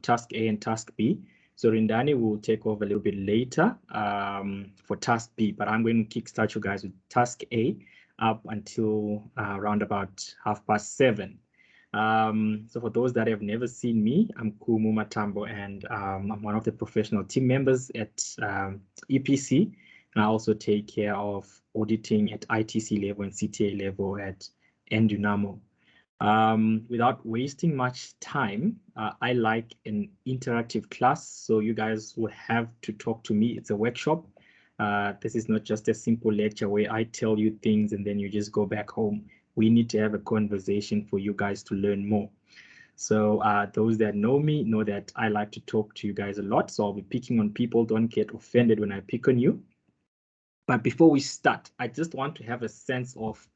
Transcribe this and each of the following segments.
task A and task B. So Rindani will take over a little bit later for task B, but I'm going to kickstart you guys with task A up until around about 7:30. So for those that have never seen me, I'm Kumu Matambo, and I'm one of the professional team members at EPC. And I also take care of auditing at ITC level and CTA level at Endunamo. Without wasting much time, I like an interactive class, so you guys will have to talk to me. It's a workshop. This is not just a simple lecture where I tell you things and then you just go back home. We need to have a conversation for you guys to learn more. So those that know me know that I like to talk to you guys a lot, so I'll be picking on people. Don't get offended when I pick on you. But before we start, I just want to have a sense of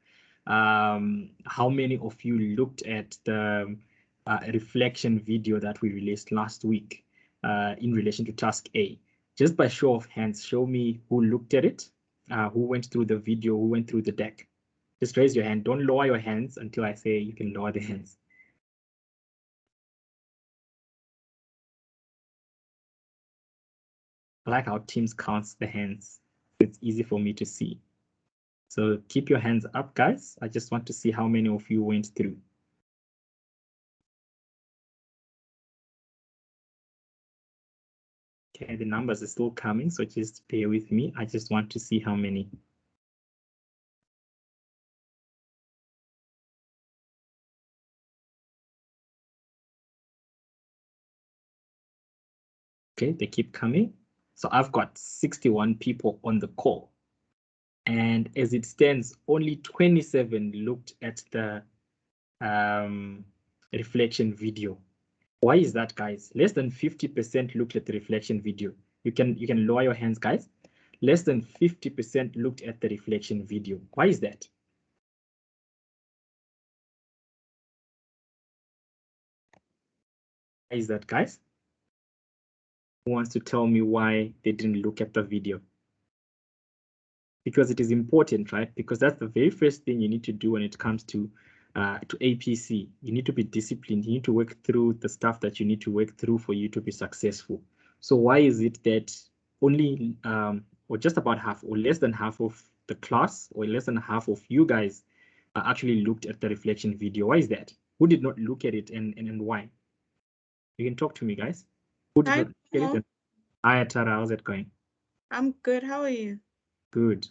how many of you looked at the reflection video that we released last week in relation to task A. Just by show of hands, show me who looked at it, who went through the video, who went through the deck. Just raise your hand. Don't lower your hands until I say you can lower the hands. I like how Teams counts the hands. It's easy for me to see. So keep your hands up, guys. I just want to see how many of you went through. Okay, the numbers are still coming, so just bear with me. I just want to see how many. Okay, they keep coming. So I've got 61 people on the call. And as it stands, only 27 looked at the reflection video. Why is that, guys? Less than 50% looked at the reflection video. You can lower your hands, guys. Less than 50% looked at the reflection video. Why is that? Why is that, guys? Who wants to tell me why they didn't look at the video? Because it is important, right? Because that's the very first thing you need to do when it comes to APC. You need to be disciplined. You need to work through the stuff that you need to work through for you to be successful. So why is it that only or just about half or less than half of the class or less than half of you guys actually looked at the reflection video? Why is that? Who did not look at it and why? You can talk to me, guys. Who did not look at it? Hi, Tara, how's it going? I'm good. How are you? Good.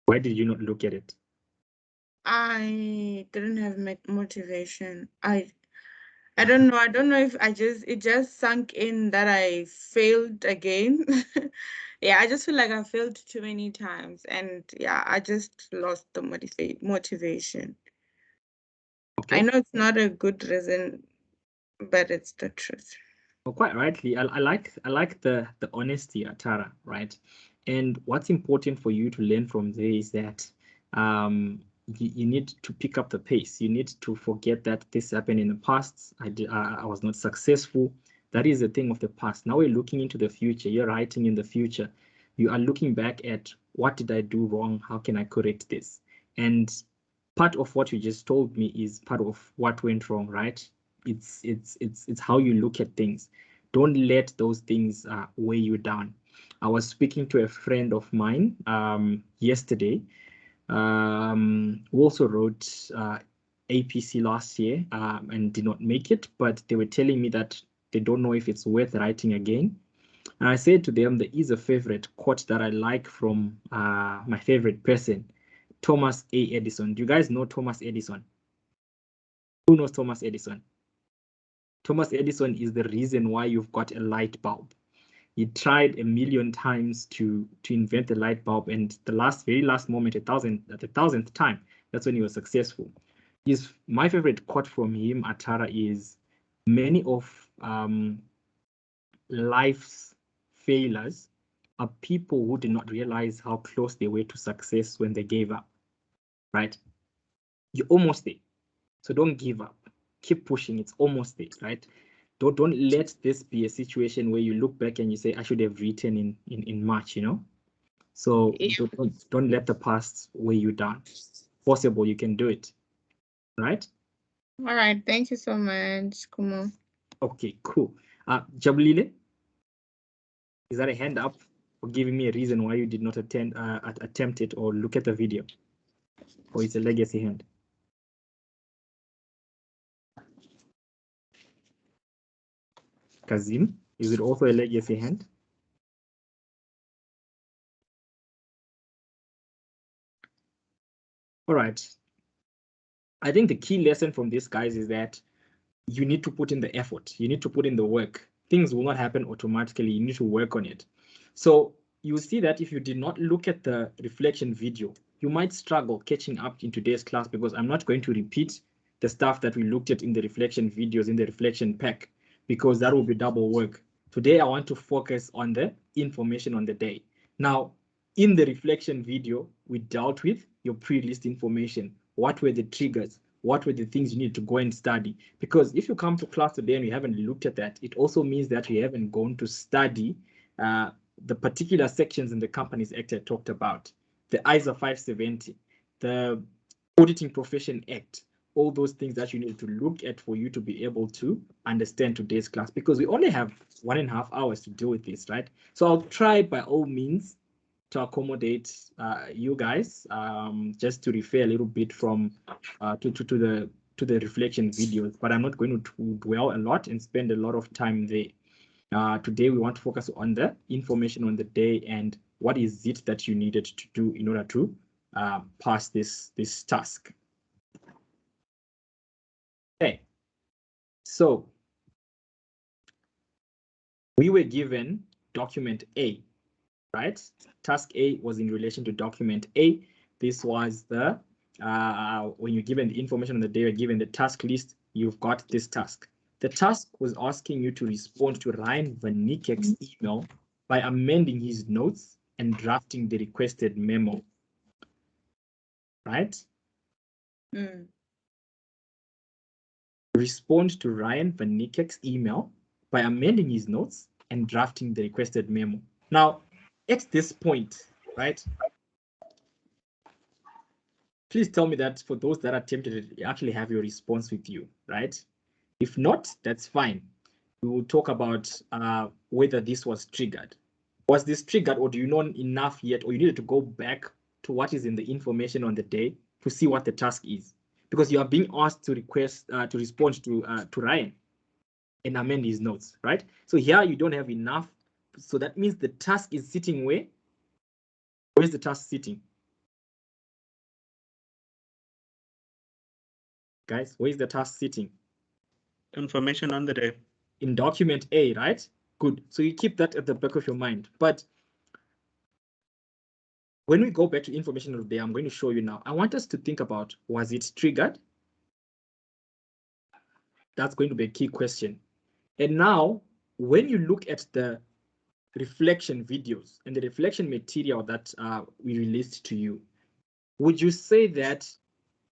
Why did you not look at it? I didn't have motivation. I don't know. I don't know if it just sunk in that I failed again. Yeah, I just feel like I failed too many times, and yeah, I just lost the motivation. Okay. I know it's not a good reason, but it's the truth. Well, quite rightly, I like the honesty, Tara, right? And what's important for you to learn from there is that you need to pick up the pace. You need to forget that this happened in the past. I was not successful. That is a thing of the past. Now we're looking into the future. You're writing in the future. You are looking back at what did I do wrong? How can I correct this? And part of what you just told me is part of what went wrong, right? It's how you look at things. Don't let those things weigh you down. I was speaking to a friend of mine yesterday who also wrote APC last year and did not make it, but they were telling me that they don't know if it's worth writing again. And I said to them, there is a favorite quote that I like from my favorite person, Thomas A. Edison. Do you guys know Thomas Edison? Who knows Thomas Edison? Thomas Edison is the reason why you've got a light bulb. He tried a million times to invent the light bulb, and the very last moment, at the thousandth time, that's when he was successful. My favorite quote from him, Atara, is many of life's failures are people who did not realize how close they were to success when they gave up, right? You're almost there, so don't give up. Keep pushing. It's almost there, right? Don't let this be a situation where you look back and you say, I should have written in March, you know? So yeah. Don't let the past weigh you down. Possible, you can do it, right? All right. Thank you so much. Come on. Okay, cool. Jabulile, is that a hand up for giving me a reason why you did not attempt it or look at the video? Or it's a legacy hand? Kazim, is it also a legacy hand? All right. I think the key lesson from this, guys, is that you need to put in the effort. You need to put in the work. Things will not happen automatically. You need to work on it. So you see that if you did not look at the reflection video, you might struggle catching up in today's class, because I'm not going to repeat the stuff that we looked at in the reflection videos, in the reflection pack, because that will be double work. Today, I want to focus on the information on the day. Now, in the reflection video, we dealt with your pre-list information. What were the triggers? What were the things you need to go and study? Because if you come to class today and you haven't looked at that, it also means that you haven't gone to study the particular sections in the Companies Act I talked about, the ISA 570, the Auditing Profession Act, all those things that you need to look at for you to be able to understand today's class, because we only have 1.5 hours to deal with this, right? So I'll try by all means to accommodate you guys, just to refer a little bit from to the reflection videos, but I'm not going to dwell a lot and spend a lot of time there. Today we want to focus on the information on the day and what is it that you needed to do in order to pass this task. Okay, so we were given document A, right? Task A was in relation to document A. This was the, when you're given the information on the day, you're given the task list, you've got this task. The task was asking you to respond to Ryan Vanikek's email by amending his notes and drafting the requested memo, right? Respond to Ryan Vanikek's email by amending his notes and drafting the requested memo. Now, at this point, right, please tell me that for those that attempted it, you actually have your response with you, right? If not, that's fine. We will talk about whether this was triggered. Was this triggered, or do you know enough yet, or you needed to go back to what is in the information on the day to see what the task is? Because you are being asked to request to respond to Ryan and amend his notes, right? So here you don't have enough. So that means the task is sitting where? Where's the task sitting? Guys, where's the task sitting? Information on the day. In document A, right? Good. So you keep that at the back of your mind. But when we go back to information of the day, I'm going to show you now. I want us to think about, was it triggered? That's going to be a key question. And now, when you look at the reflection videos and the reflection material that we released to you, would you say that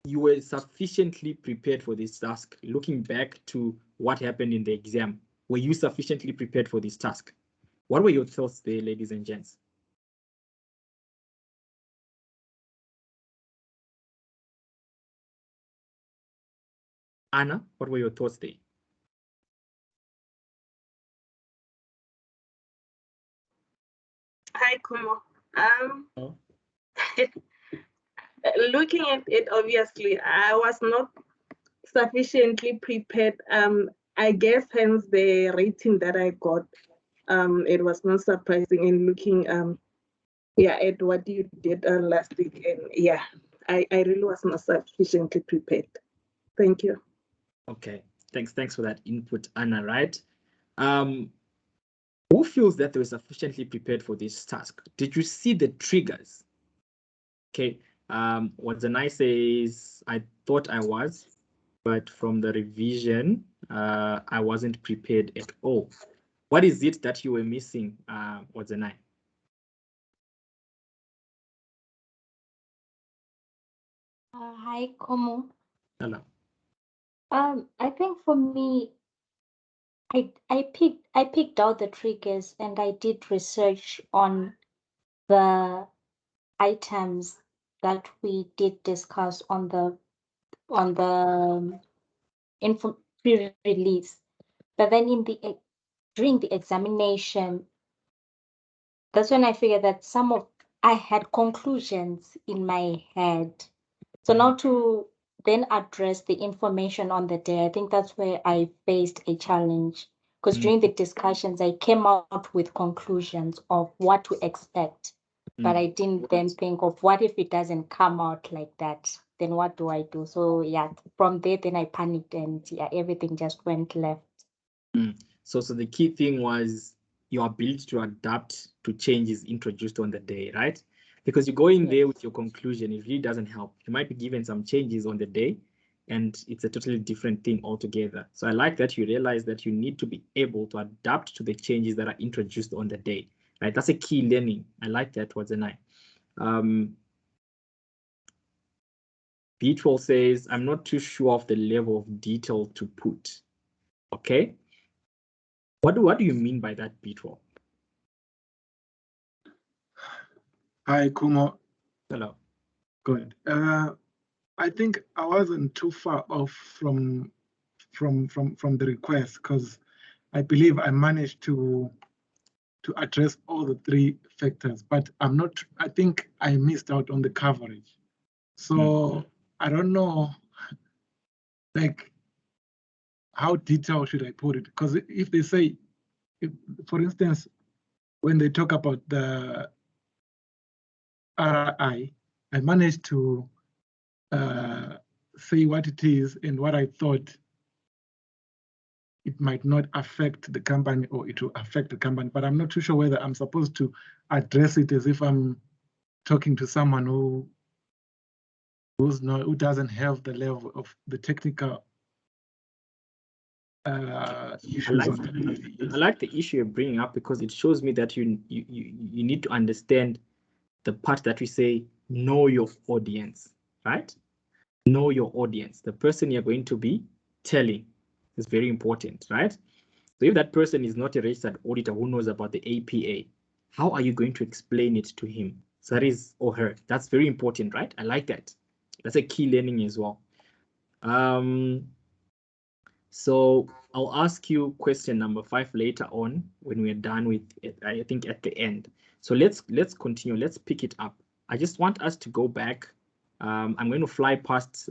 you were sufficiently prepared for this task? Looking back to what happened in the exam, were you sufficiently prepared for this task? What were your thoughts there, ladies and gents? Anna, what were your thoughts there? Hi, Kumo. Oh. Looking at it, obviously, I was not sufficiently prepared. I guess hence the rating that I got. It was not surprising in looking at what you did last week, and I really was not sufficiently prepared. Thank you. Okay, thanks for that input, Anna, right? Who feels that they were sufficiently prepared for this task? Did you see the triggers? Okay, what Zanai says, I thought I was, but from the revision, I wasn't prepared at all. What is it that you were missing, Wadzanai? Hi, Komo. Hello. I think for me, I picked out the triggers and I did research on the items that we did discuss on the info pre-release. But then in the during the examination, that's when I figured that I had conclusions in my head. So now to then address the information on the day, I think that's where I faced a challenge. Because during the discussions, I came out with conclusions of what to expect. But I didn't then think of what if it doesn't come out like that? Then what do I do? So yeah, from there, then I panicked and yeah, everything just went left. So the key thing was your ability to adapt to changes introduced on the day, right? Because you go in there with your conclusion, it really doesn't help. You might be given some changes on the day, and it's a totally different thing altogether. So I like that you realize that you need to be able to adapt to the changes that are introduced on the day, right? That's a key learning. I like that, Wadzenai. Beatrice says, I'm not too sure of the level of detail to put. Okay. What do you mean by that, Beatrice? Hi, Kumo. Hello. Good. I think I wasn't too far off from the request, because I believe I managed to address all the three factors, but I think I missed out on the coverage. So I don't know, like, how detailed should I put it? Because if they say, for instance, when they talk about the RI, I managed to say what it is and what I thought it might not affect the company or it will affect the company, but I'm not too sure whether I'm supposed to address it as if I'm talking to someone who doesn't have the level of the technical issues. I like the issue you're bringing up, because it shows me that you need to understand the part that we say, know your audience, right? Know your audience. The person you're going to be telling is very important, right? So if that person is not a registered auditor who knows about the APA, how are you going to explain it to him? So that is, or her. That's very important, right? I like that. That's a key learning as well. So I'll ask you question number 5 later on when we're done with it, I think at the end. So let's continue. Let's pick it up. I just want us to go back. I'm going to fly past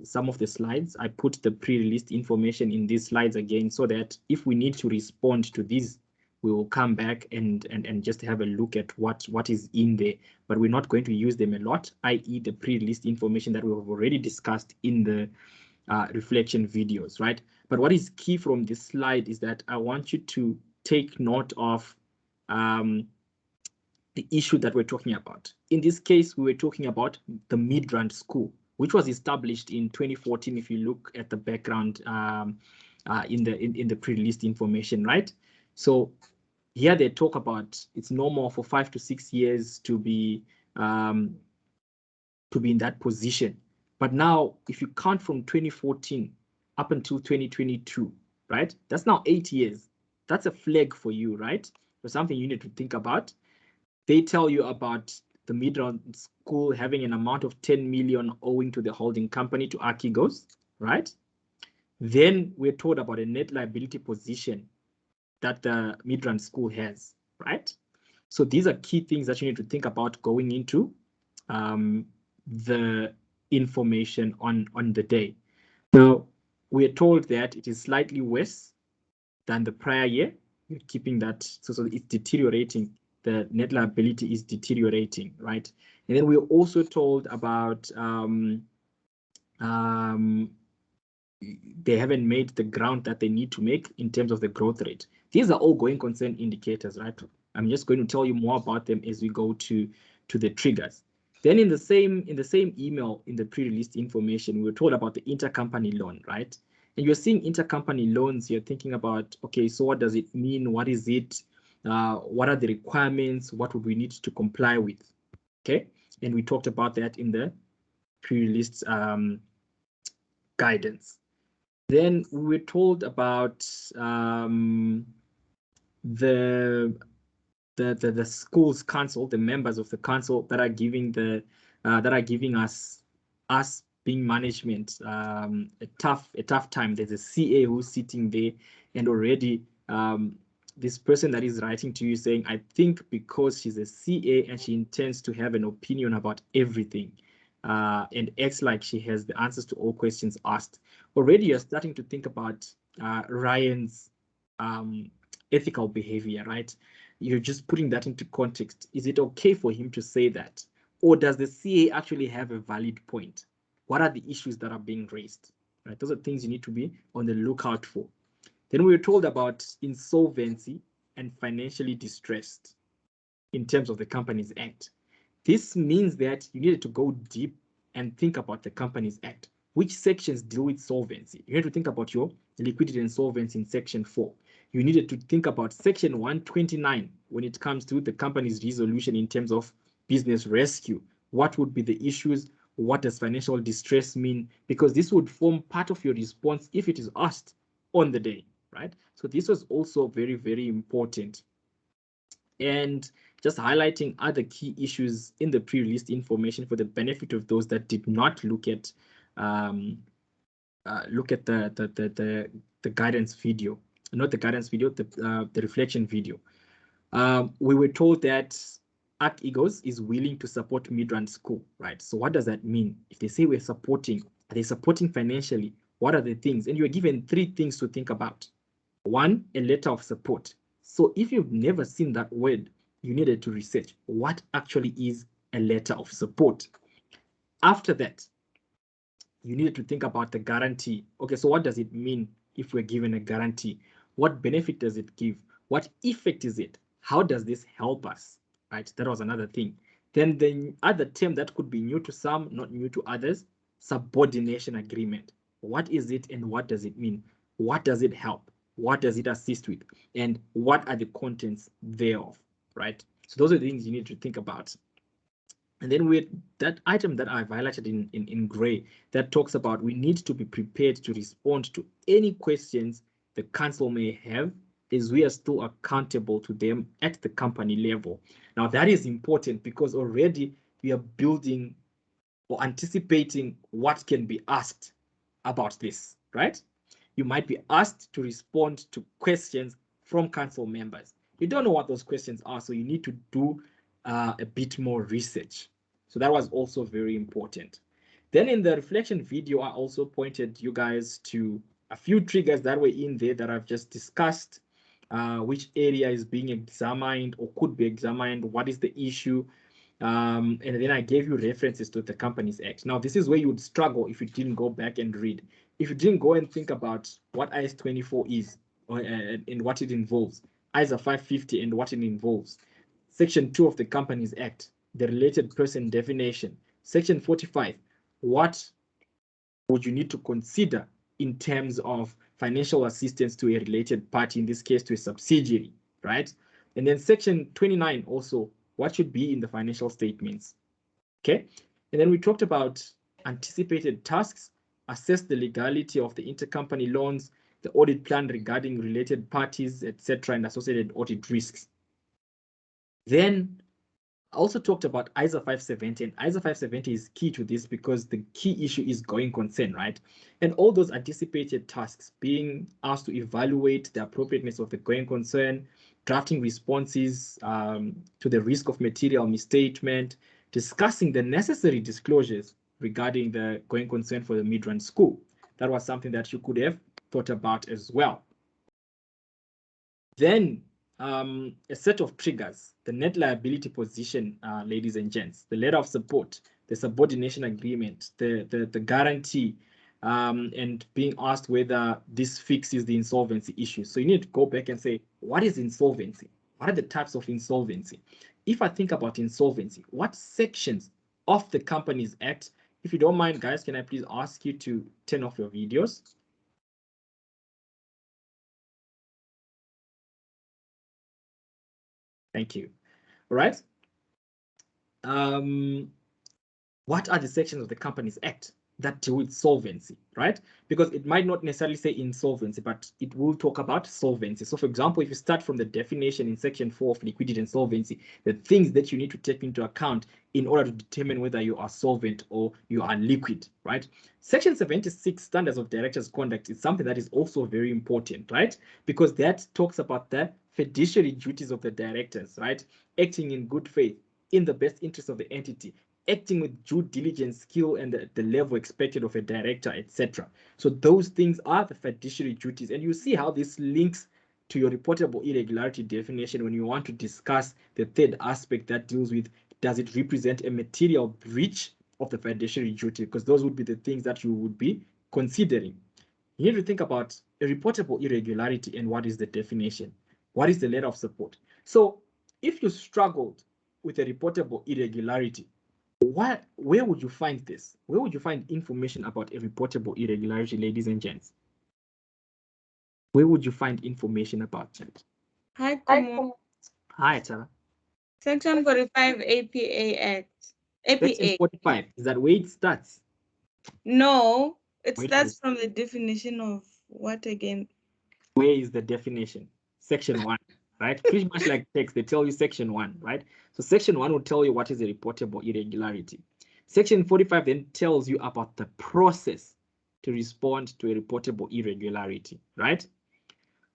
some of the slides. I put the pre-released information in these slides again, so that if we need to respond to these, we will come back and just have a look at what is in there. But we're not going to use them a lot, i.e. the pre-released information that we have already discussed in the reflection videos, right? But what is key from this slide is that I want you to take note of the issue that we're talking about. In this case, we were talking about the Midrand School, which was established in 2014. If you look at the background in the pre-released information, right? So here they talk about it's normal for 5 to 6 years to be in that position. But now, if you count from 2014 up until 2022, right? That's now 8 years. That's a flag for you, right? For something you need to think about. They tell you about the Midrand School having an amount of 10 million owing to the holding company, to Archegos, right? Then we're told about a net liability position that the Midrand School has, right? So these are key things that you need to think about going into the information on the day. Now, we're told that it is slightly worse than the prior year. You're keeping that, so it's deteriorating. The net liability is deteriorating, right? And then we're also told about they haven't made the ground that they need to make in terms of the growth rate. These are all going concern indicators, right? I'm just going to tell you more about them as we go to the triggers. Then in the same email, in the pre-released information, we were told about the intercompany loan, right? And you're seeing intercompany loans, you're thinking about, okay, so what does it mean? What is it? What are the requirements? What would we need to comply with? Okay, and we talked about that in the pre-released guidance. Then we were told about the school's council, the members of the council that are giving us being management a tough time. There's a CA who's sitting there and already this person that is writing to you saying, I think because she's a CA and she intends to have an opinion about everything and acts like she has the answers to all questions asked, already you're starting to think about Ryan's ethical behavior, right? You're just putting that into context. Is it okay for him to say that? Or does the CA actually have a valid point? What are the issues that are being raised? Right? Those are things you need to be on the lookout for. Then we were told about insolvency and financially distressed in terms of the Companies Act. This means that you needed to go deep and think about the Companies Act. Which sections deal with solvency? You need to think about your liquidity and solvency in section 4. You needed to think about section 129 when it comes to the company's resolution in terms of business rescue. What would be the issues? What does financial distress mean? Because this would form part of your response if it is asked on the day, right? So this was also very, very important. And just highlighting other key issues in the pre-released information for the benefit of those that did not look at the guidance video, not the guidance video, the reflection video. We were told that ARC Egos is willing to support Midrand School, right? So what does that mean? If they say we're supporting, are they supporting financially? What are the things? And you were given 3 things to think about. 1, a letter of support. So if you've never seen that word, you needed to research what actually is a letter of support. After that, you needed to think about the guarantee. Okay, so what does it mean if we're given a guarantee? What benefit does it give? What effect is it? How does this help us? Right, that was another thing. Then the other term that could be new to some, not new to others, subordination agreement. What is it and what does it mean? What does it help? What does it assist with? And what are the contents thereof, right? So those are the things you need to think about. And then with that item that I've highlighted in gray, that talks about we need to be prepared to respond to any questions the council may have, as we are still accountable to them at the company level. Now that is important because already we are building or anticipating what can be asked about this, right? You might be asked to respond to questions from council members. You don't know what those questions are, so you need to do a bit more research. So that was also very important. Then in the reflection video, I also pointed you guys to a few triggers that were in there that I've just discussed, which area is being examined or could be examined, what is the issue, and then I gave you references to the Companies Act. Now, this is where you would struggle if you didn't go back and read. If you didn't go and think about what IS-24 is and what it involves, ISA 550 and what it involves, Section 2 of the Companies Act, the related person definition, Section 45, what would you need to consider in terms of financial assistance to a related party, in this case to a subsidiary, right? And then Section 29 also, what should be in the financial statements, okay? And then we talked about anticipated tasks, assess the legality of the intercompany loans, the audit plan regarding related parties, etc., and associated audit risks. Then I also talked about ISA 570, and ISA 570 is key to this because the key issue is going concern, right? And all those anticipated tasks, being asked to evaluate the appropriateness of the going concern, drafting responses to the risk of material misstatement, discussing the necessary disclosures regarding the going concern for the Midrand School. That was something that you could have thought about as well. Then a set of triggers, the net liability position, ladies and gents, the letter of support, the subordination agreement, the guarantee, and being asked whether this fixes the insolvency issue. So you need to go back and say, what is insolvency? What are the types of insolvency? If I think about insolvency, what sections of the Companies Act? If you don't mind, guys, can I please ask you to turn off your videos? Thank you. All right. What are the sections of the Companies Act that deal with solvency, right? Because it might not necessarily say insolvency, but it will talk about solvency. So for example, if you start from the definition in section 4 of liquidity and solvency, the things that you need to take into account in order to determine whether you are solvent or you are liquid, right? Section 76, standards of directors' conduct, is something that is also very important, right? Because that talks about the fiduciary duties of the directors, right? Acting in good faith, in the best interest of the entity, acting with due diligence, skill, and the level expected of a director, etc. So those things are the fiduciary duties. And you see how this links to your reportable irregularity definition when you want to discuss the third aspect that deals with, does it represent a material breach of the fiduciary duty? Because those would be the things that you would be considering. You need to think about a reportable irregularity and what is the definition? What is the letter of support? So if you struggled with a reportable irregularity, where would you find this? Where would you find information about a reportable irregularity, ladies and gents? Where would you find information about that? Hi, Kumo. Hi, Tara. Section 45 APA Act. Section APA. 45, is that where it starts? No, it Wait, starts from the definition of what again? Where is the definition? Section 1, right? Pretty much like text, they tell you section 1, right? So section 1 will tell you what is a reportable irregularity. Section 45 then tells you about the process to respond to a reportable irregularity, right?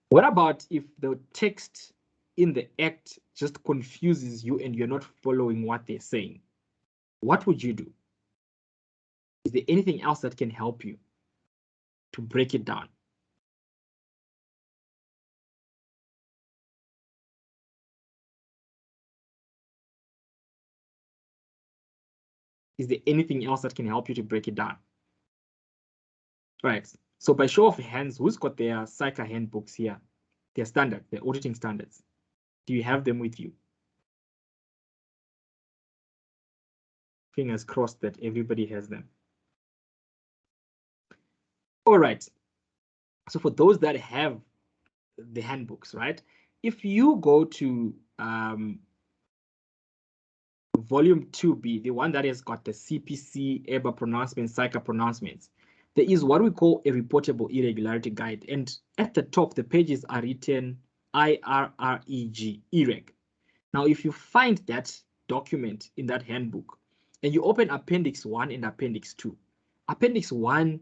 What about if the text in the act just confuses you and you're not following what they're saying? What would you do? Is there anything else that can help you to break it down? Is there anything else that can help you to break it down? Right. So by show of hands, who's got their SICA handbooks here? Their standard, their auditing standards. Do you have them with you? Fingers crossed that everybody has them. All right. So for those that have the handbooks, right? If you go to volume 2B, the one that has got the CPC, EBA pronouncements, SICA pronouncements, there is what we call a reportable irregularity guide. And at the top, the pages are written IRREG, IREG. Now, if you find that document in that handbook and you open Appendix 1 and Appendix 2, Appendix 1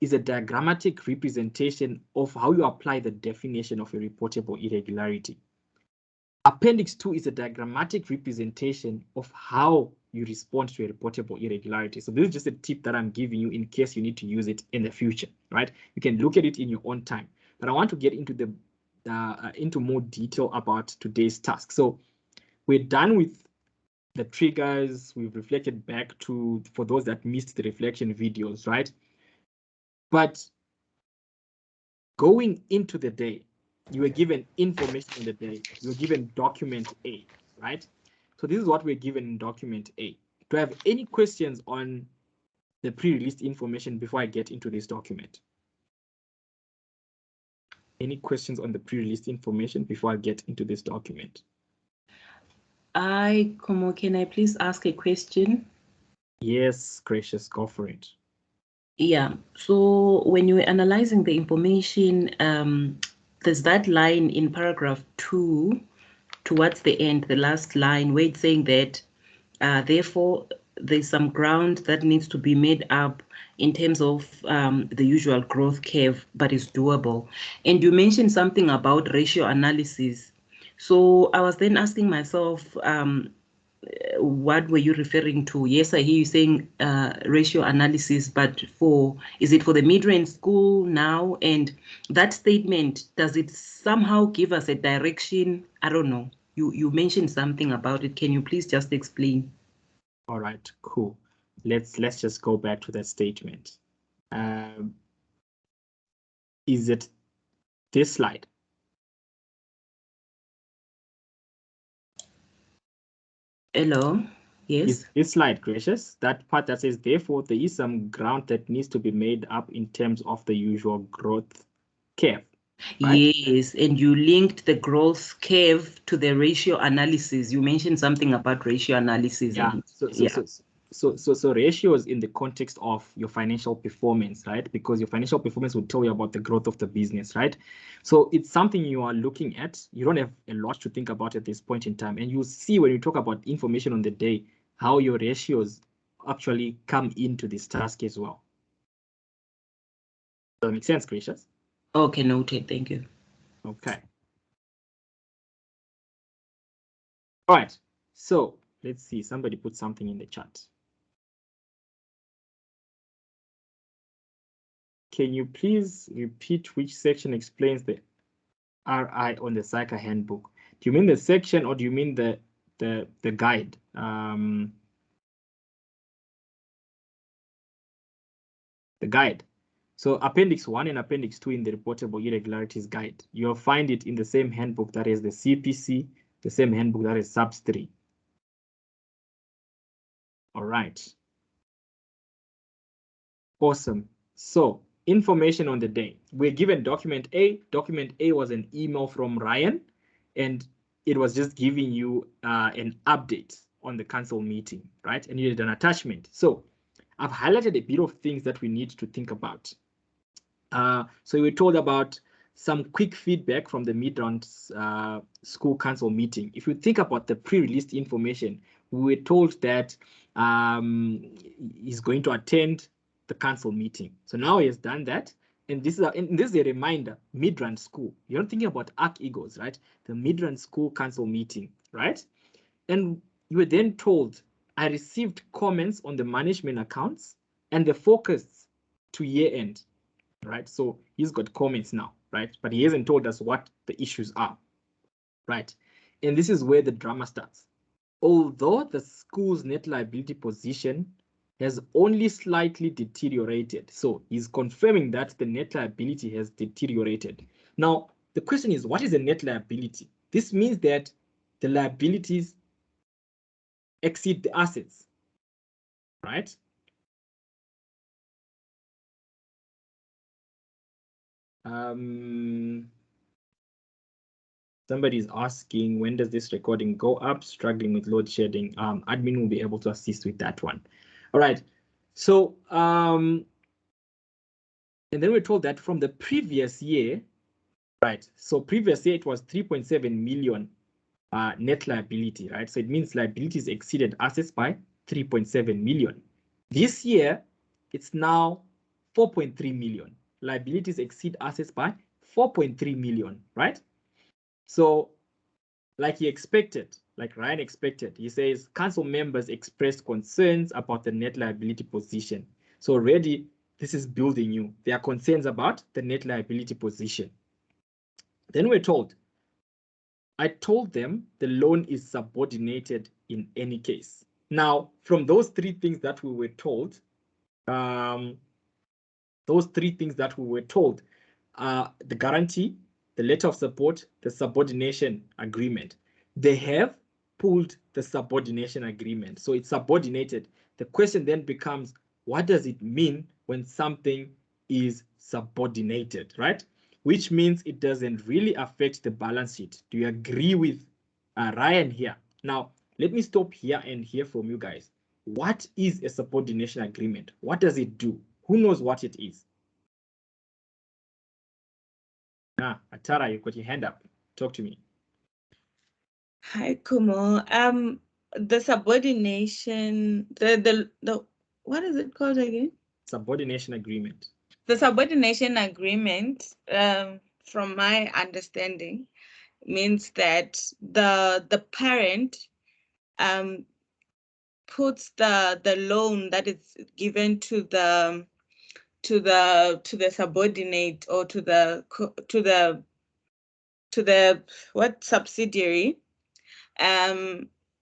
is a diagrammatic representation of how you apply the definition of a reportable irregularity. Appendix 2 is a diagrammatic representation of how you respond to a reportable irregularity. So this is just a tip that I'm giving you in case you need to use it in the future, right? You can look at it in your own time. But I want to get into the into more detail about today's task. So we're done with the triggers. We've reflected back to, for those that missed the reflection videos, right? But going into the day, you were given information in the day. You were given document A, right? So this is what we're given in document A. Do I have any questions on the pre-released information before I get into this document? Any questions on the pre-released information before I get into this document? Kumo, can I please ask a question? Yes, Gracious, go for it. Yeah, so when you were analyzing the information, there's that line in paragraph 2 towards the end, the last line, where it's saying that therefore there's some ground that needs to be made up in terms of the usual growth curve, but it's doable. And you mentioned something about ratio analysis. So I was then asking myself, what were you referring to? Yes, I hear you saying ratio analysis, but is it for the mid-range school now? And that statement, does it somehow give us a direction? I don't know. You mentioned something about it. Can you please just explain? All right, cool. Let's just go back to that statement. Is it this slide? Hello. Yes. Is this slide, Gracious? That part that says, therefore, there is some ground that needs to be made up in terms of the usual growth curve. Right? Yes, and you linked the growth curve to the ratio analysis. You mentioned something about ratio analysis. Yeah. And, So ratios in the context of your financial performance, right? Because your financial performance will tell you about the growth of the business, right? So it's something you are looking at. You don't have a lot to think about at this point in time. And you'll see when you talk about information on the day, how your ratios actually come into this task as well. Does that make sense, Gracious? Okay, noted. Thank you. Okay. All right, so let's see, somebody put something in the chat. Can you please repeat which section explains the RI on the SAICA handbook? Do you mean the section or do you mean the guide? The guide. So Appendix 1 and Appendix 2 in the Reportable Irregularities Guide. You'll find it in the same handbook that is the CPC, the same handbook that is SAPS 3. All right. Awesome. So information on the day. We're given document A. Document A was an email from Ryan, and it was just giving you an update on the council meeting, right? And you did an attachment. So I've highlighted a bit of things that we need to think about. So we were told about some quick feedback from the mid-round school council meeting. If you think about the pre-released information, we were told that he's going to attend the council meeting. So now he has done that. And this is a reminder, mid-round school. You're not thinking about Arc Eagles, right? The mid-round school council meeting, right? And you were then told, I received comments on the management accounts and the focus to year end. Right, so he's got comments now, right? But he hasn't told us what the issues are, right? And this is where the drama starts. Although the school's net liability position has only slightly deteriorated, so he's confirming that the net liability has deteriorated. Now, the question is, what is a net liability? This means that the liabilities exceed the assets, right? Somebody is asking, when does this recording go up? Struggling with load shedding. Admin will be able to assist with that one. All right. So, and then we're told that from the previous year, right? So previous year it was 3.7 million net liability, right? So it means liabilities exceeded assets by 3.7 million. This year, it's now 4.3 million. Liabilities exceed assets by 4.3 million, right? So, like he expected, like Ryan expected, he says council members expressed concerns about the net liability position. So already this is building you. There are concerns about the net liability position. Then we're told, I told them the loan is subordinated in any case. Now, from those three things that we were told, the guarantee, the letter of support, the subordination agreement, they have pulled the subordination agreement. So it's subordinated. The question then becomes, what does it mean when something is subordinated, right? Which means it doesn't really affect the balance sheet. Do you agree with Ryan here? Now, let me stop here and hear from you guys. What is a subordination agreement? What does it do? Who knows what it is? Atara, you've got your hand up. Talk to me. Hi, Kumo. The subordination, the what is it called again? Subordination agreement. The subordination agreement, from my understanding, means that the parent puts the loan that is given to the subordinate or to the what subsidiary,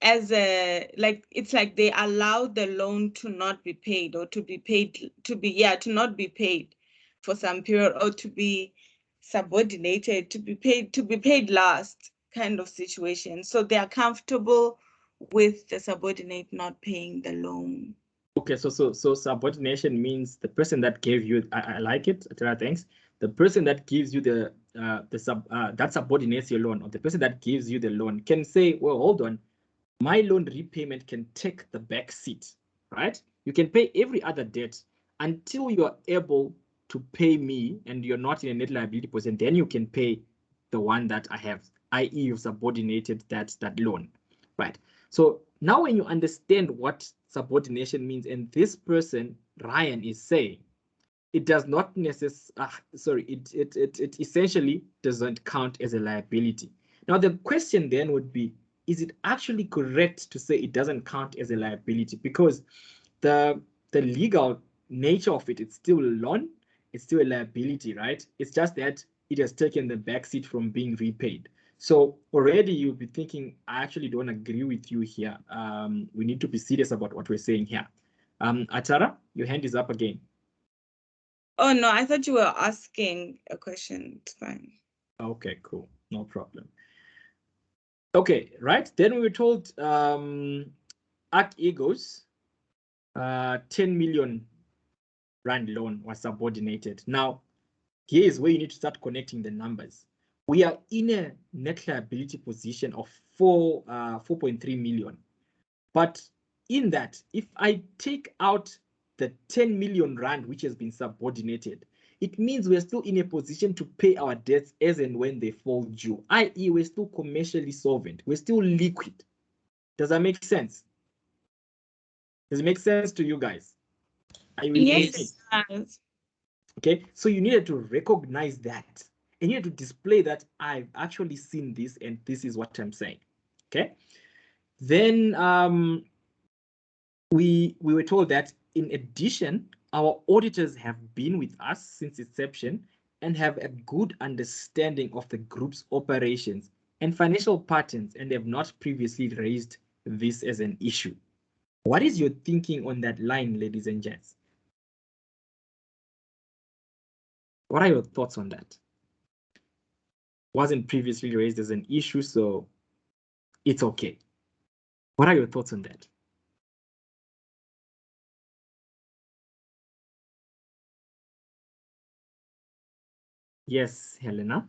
as a, like, it's like they allow the loan to not be paid, or to not be paid for some period, or to be subordinated, to be paid last, kind of situation. So they are comfortable with the subordinate not paying the loan. Okay, so subordination means the person that gave you, I like it, Atara, thanks. The person that gives you that subordinates your loan, or the person that gives you the loan can say, well, hold on, my loan repayment can take the back seat, right? You can pay every other debt until you are able to pay me and you're not in a net liability position, then you can pay the one that I have, i.e. you've subordinated that loan, right? So now when you understand what subordination means, and this person, Ryan, is saying, it does not necessarily, it essentially doesn't count as a liability. Now the question then would be, is it actually correct to say it doesn't count as a liability? Because the legal nature of it, it's still a loan, it's still a liability, right? It's just that it has taken the backseat from being repaid. So already you'll be thinking, I actually don't agree with you here. We need to be serious about what we're saying here. Atara, your hand is up again. Oh no, I thought you were asking a question. It's fine. Okay, cool, no problem. Okay, right. Then we were told at Egos, 10 million rand loan was subordinated. Now, here is where you need to start connecting the numbers. We are in a net liability position of 4.3 million. But in that, if I take out the 10 million rand which has been subordinated, it means we're still in a position to pay our debts as and when they fall due, i.e. we're still commercially solvent, we're still liquid. Does that make sense? Does it make sense to you guys? Are you with me? Yes, it does. Okay, so you needed to recognize that and you need to display that I've actually seen this and this is what I'm saying. Okay, then we were told that in addition, our auditors have been with us since inception and have a good understanding of the group's operations and financial patterns and have not previously raised this as an issue. What is your thinking on that line, ladies and gents? What are your thoughts on that? Wasn't previously raised as an issue, so it's okay. What are your thoughts on that? Yes, Helena.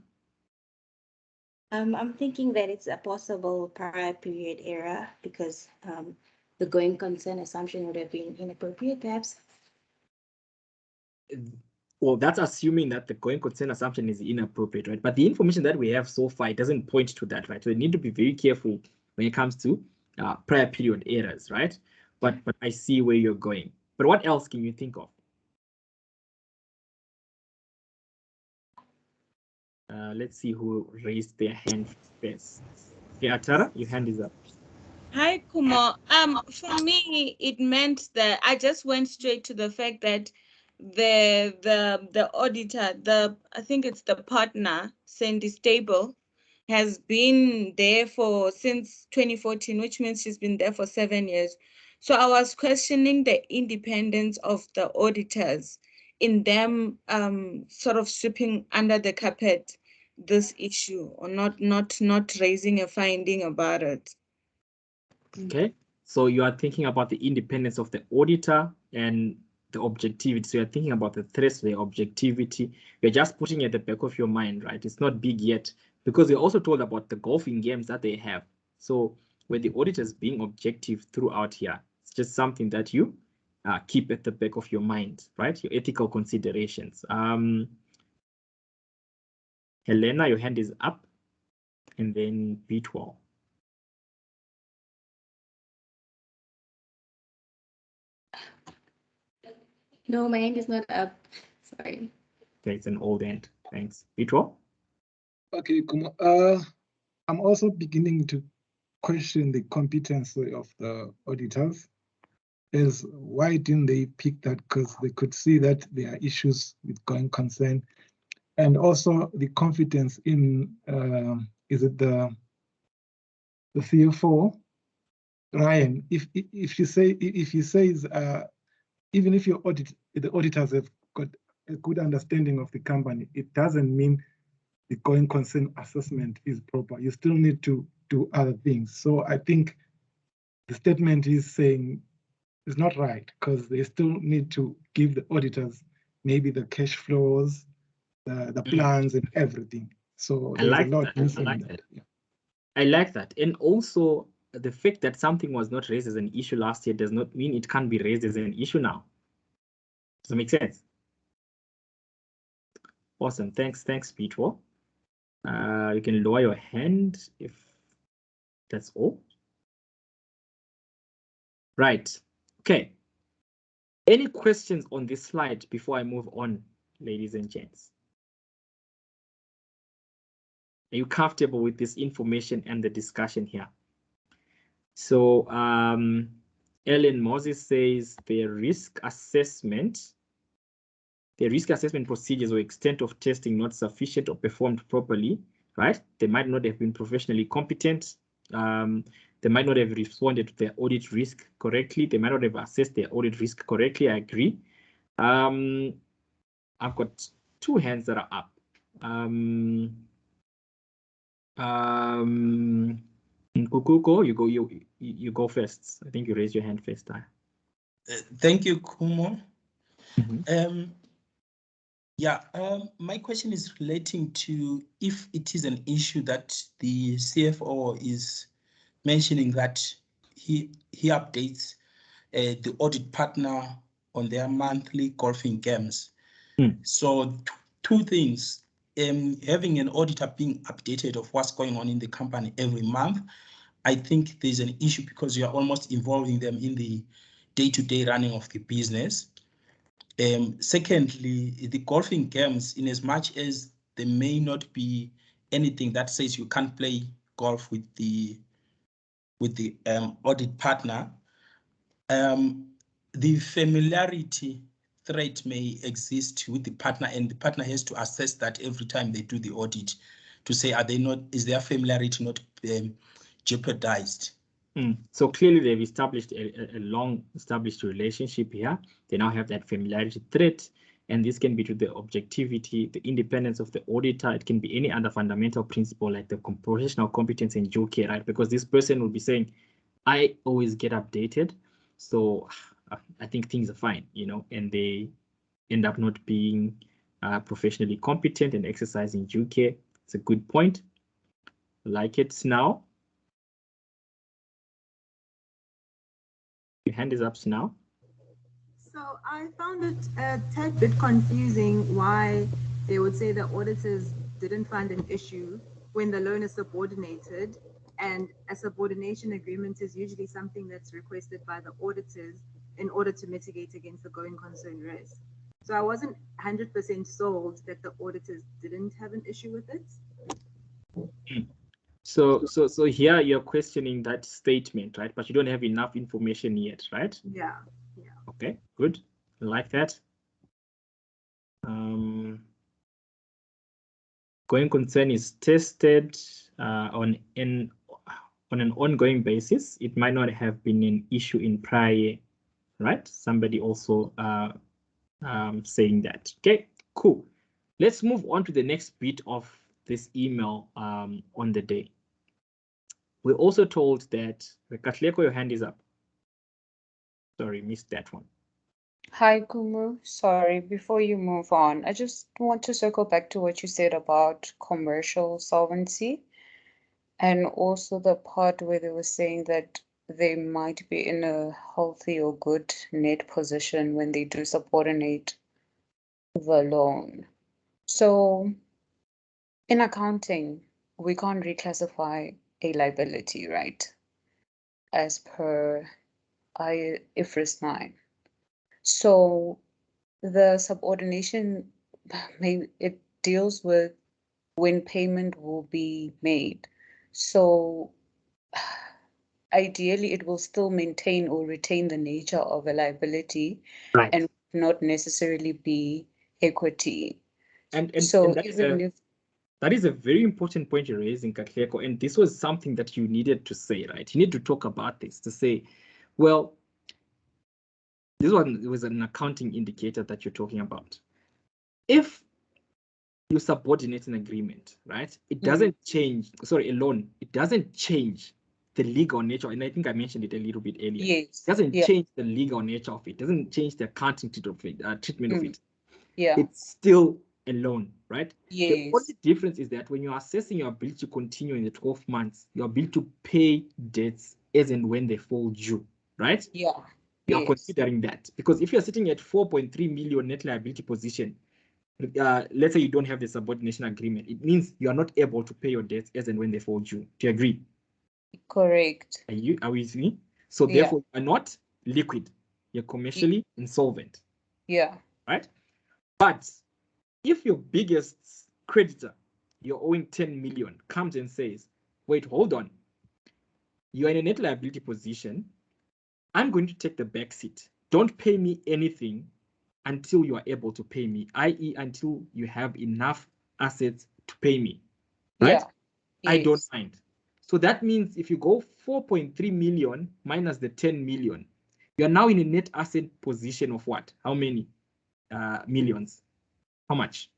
I'm thinking that it's a possible prior period error because the going concern assumption would have been inappropriate, perhaps. Well, that's assuming that the going concern assumption is inappropriate, right? But the information that we have so far, it doesn't point to that, right? So we need to be very careful when it comes to prior period errors, right? But I see where you're going. But what else can you think of? Let's see who raised their hand first. Okay, Atara, your hand is up. Hi, Kumo. For me, it meant that I just went straight to the fact that the auditor, I think it's the partner, Sandy Stable, has been there since 2014, which means she's been there for 7 years. So I was questioning the independence of the auditors in them sort of sweeping under the carpet this issue or not raising a finding about it. Okay, so you are thinking about the independence of the auditor and the objectivity. So you're thinking about the threats, the objectivity. You're just putting it at the back of your mind, right? It's not big yet because you're also told about the golfing games that they have. So with the auditors being objective throughout here, it's just something that you keep at the back of your mind, right? Your ethical considerations. Helena, your hand is up, and then B12. No, my hand is not up. Sorry. Okay, it's an old hand. Thanks. B12? Okay, Kumo. I'm also beginning to question the competency of the auditors. Is why didn't they pick that? Because they could see that there are issues with going concern, and also the confidence in is it the CFO, Ryan? If you say even if the auditors have got a good understanding of the company, it doesn't mean the going concern assessment is proper. You still need to do other things. So I think the statement is saying it's not right because they still need to give the auditors maybe the cash flows, the plans and everything. So there's a lot missing. I like that. Yeah. I like that. And also the fact that something was not raised as an issue last year does not mean it can't be raised as an issue now. Does that make sense? Awesome. Thanks, Peter. You can lower your hand if that's all. Right. Okay. Any questions on this slide before I move on, ladies and gents? Are you comfortable with this information and the discussion here? So Ellen Moses says the risk assessment procedures or extent of testing not sufficient or performed properly, right? They might not have been professionally competent. They might not have responded to their audit risk correctly. They might not have assessed their audit risk correctly. I agree. I've got 2 hands that are up. Nkukuko, you go first. I think you raised your hand first time. Thank you, Kumo. Mm-hmm. My question is relating to if it is an issue that the CFO is mentioning that he updates the audit partner on their monthly golfing games. So 2 things. Having an auditor being updated of what's going on in the company every month, I think there's an issue because you are almost involving them in the day-to-day running of the business. Secondly, the golfing games, in as much as there may not be anything that says you can't play golf with the audit partner, the familiarity threat may exist with the partner, and the partner has to assess that every time they do the audit to say, is their familiarity not jeopardized? So clearly they've established a long-established relationship here. They now have that familiarity threat, and this can be to the objectivity, the independence of the auditor. It can be any other fundamental principle like the professional competence and due care, right? Because this person will be saying, I always get updated, so I think things are fine, you know, and they end up not being professionally competent and exercising due care. It's a good point. Like it now. Your hand is up now. So I found it a tad bit confusing why they would say the auditors didn't find an issue when the loan is subordinated, and a subordination agreement is usually something that's requested by the auditors in order to mitigate against the going concern risk. So I wasn't 100% sold that the auditors didn't have an issue with it. So here you're questioning that statement, right? But you don't have enough information yet, right? Yeah. Okay, good. I like that. Going concern is tested on an ongoing basis. It might not have been an issue in prior, right? Somebody also saying that. Okay, cool. Let's move on to the next bit of this email on the day. We're also told that Katleko, your hand is up. Sorry, missed that one. Hi, Kumu. Sorry, before you move on, I just want to circle back to what you said about commercial solvency, and also the part where they were saying that they might be in a healthy or good net position when they do subordinate the loan. So in accounting, we can't reclassify a liability, right? As per IFRS 9. So the subordination, maybe it deals with when payment will be made. So ideally, it will still maintain or retain the nature of a liability, right, and not necessarily be equity. And so that is a very important point you're raising, Katleko, and this was something that you needed to say, right? You need to talk about this to say, well, this one was an accounting indicator that you're talking about. If you subordinate an agreement, right, it doesn't change, sorry, a loan, it doesn't change the legal nature, and I think I mentioned it a little bit earlier. Yes. It doesn't change the legal nature of it, doesn't change the accounting treatment of it. Yeah. It's still a loan, right? Yes. The only difference is that when you're assessing your ability to continue in the 12 months, your ability to pay debts as and when they fall due, right? Yeah. You're considering that, because if you're sitting at 4.3 million net liability position, let's say you don't have the subordination agreement, it means you are not able to pay your debts as and when they fall due. Do you agree? Correct. Are we with me? So therefore, you are not liquid. You're commercially insolvent. Yeah. Right? But if your biggest creditor, you're owing 10 million, comes and says, wait, hold on. you are in a net liability position. I'm going to take the back seat. Don't pay me anything until you are able to pay me, i.e. until you have enough assets to pay me, right? Yeah. I don't Yes. mind. So that means if you go 4.3 million minus the 10 million, you are now in a net asset position of what? How many millions? How much?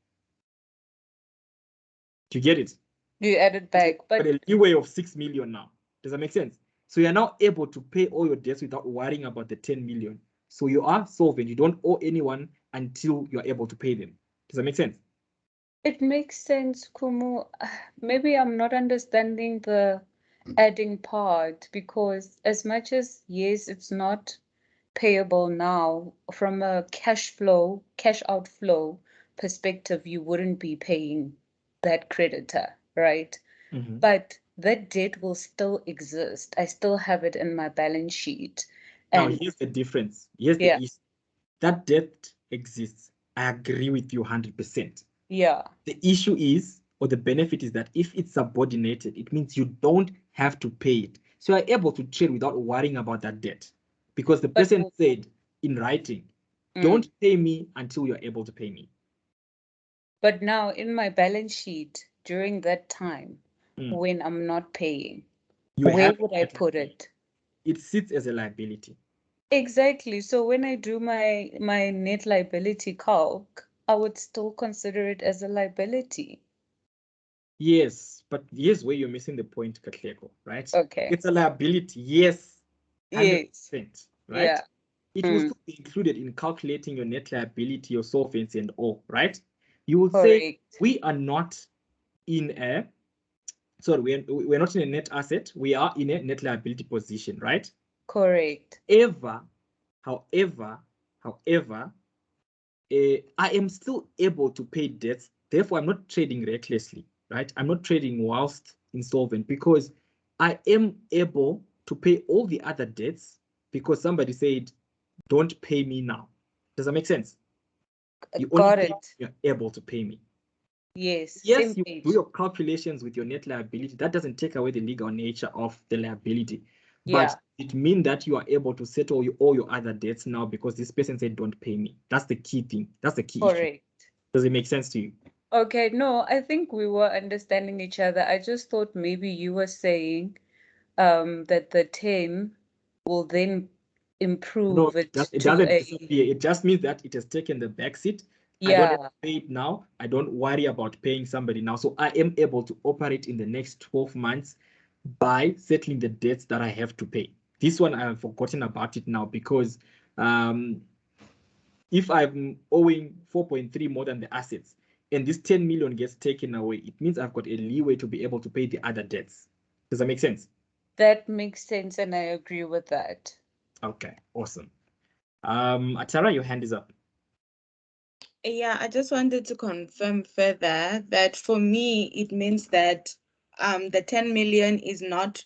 Do you get it? You added back, But but a leeway of 6 million now. Does that make sense? So you're now able to pay all your debts without worrying about the 10 million. So you are solvent. You don't owe anyone until you're able to pay them. Does that make sense? it makes sense, Kumu. Maybe I'm not understanding the adding part, because as much as, yes, it's not payable now, from a cash outflow perspective, you wouldn't be paying that creditor, right? Mm-hmm. But that debt will still exist. I still have it in my balance sheet. Now, And here's the difference. Here's the issue. That debt exists. I agree with you 100%. yeah, The issue is, or the benefit is that if it's subordinated, it means you don't have to pay it. So you're able to trade without worrying about that debt. Because the person said in writing, don't pay me until you're able to pay me. But now in my balance sheet during that time, when I'm not paying, where would I put it? It sits as a liability. Exactly. So when I do my net liability calc, I would still consider it as a liability. Yes, but here's where you're missing the point, Katlego, right? Okay. It's a liability, yes, 100%, right? Yeah. It will still be included in calculating your net liability, your solvency and all, right? You will say, we are not in a, sorry, we're not in a net asset, we are in a net liability position, right? Correct. However, I am still able to pay debts. Therefore, I'm not trading recklessly, right? I'm not trading whilst insolvent because I am able to pay all the other debts because somebody said, don't pay me now. Does that make sense? You Got only it. You're able to pay me. Yes. Yes, you do your calculations with your net liability. That doesn't take away the legal nature of the liability. But it means that you are able to settle all your other debts now because this person said, don't pay me. That's the key thing. That's the key issue. Does it make sense to you? Okay, no, I think we were understanding each other. I just thought maybe you were saying that the 10 will then improve it doesn't disappear. It just means that it has taken the back seat. I don't have to pay it now. I don't worry about paying somebody now. So I am able to operate in the next 12 months by settling the debts that I have to pay. This one I have forgotten about it now because if I'm owing 4.3 more than the assets and this 10 million gets taken away, it means I've got a leeway to be able to pay the other debts. Does that make sense? That makes sense, and I agree with that. Okay, awesome. Atara, your hand is up. Yeah, I just wanted to confirm further that for me, it means that the 10 million is not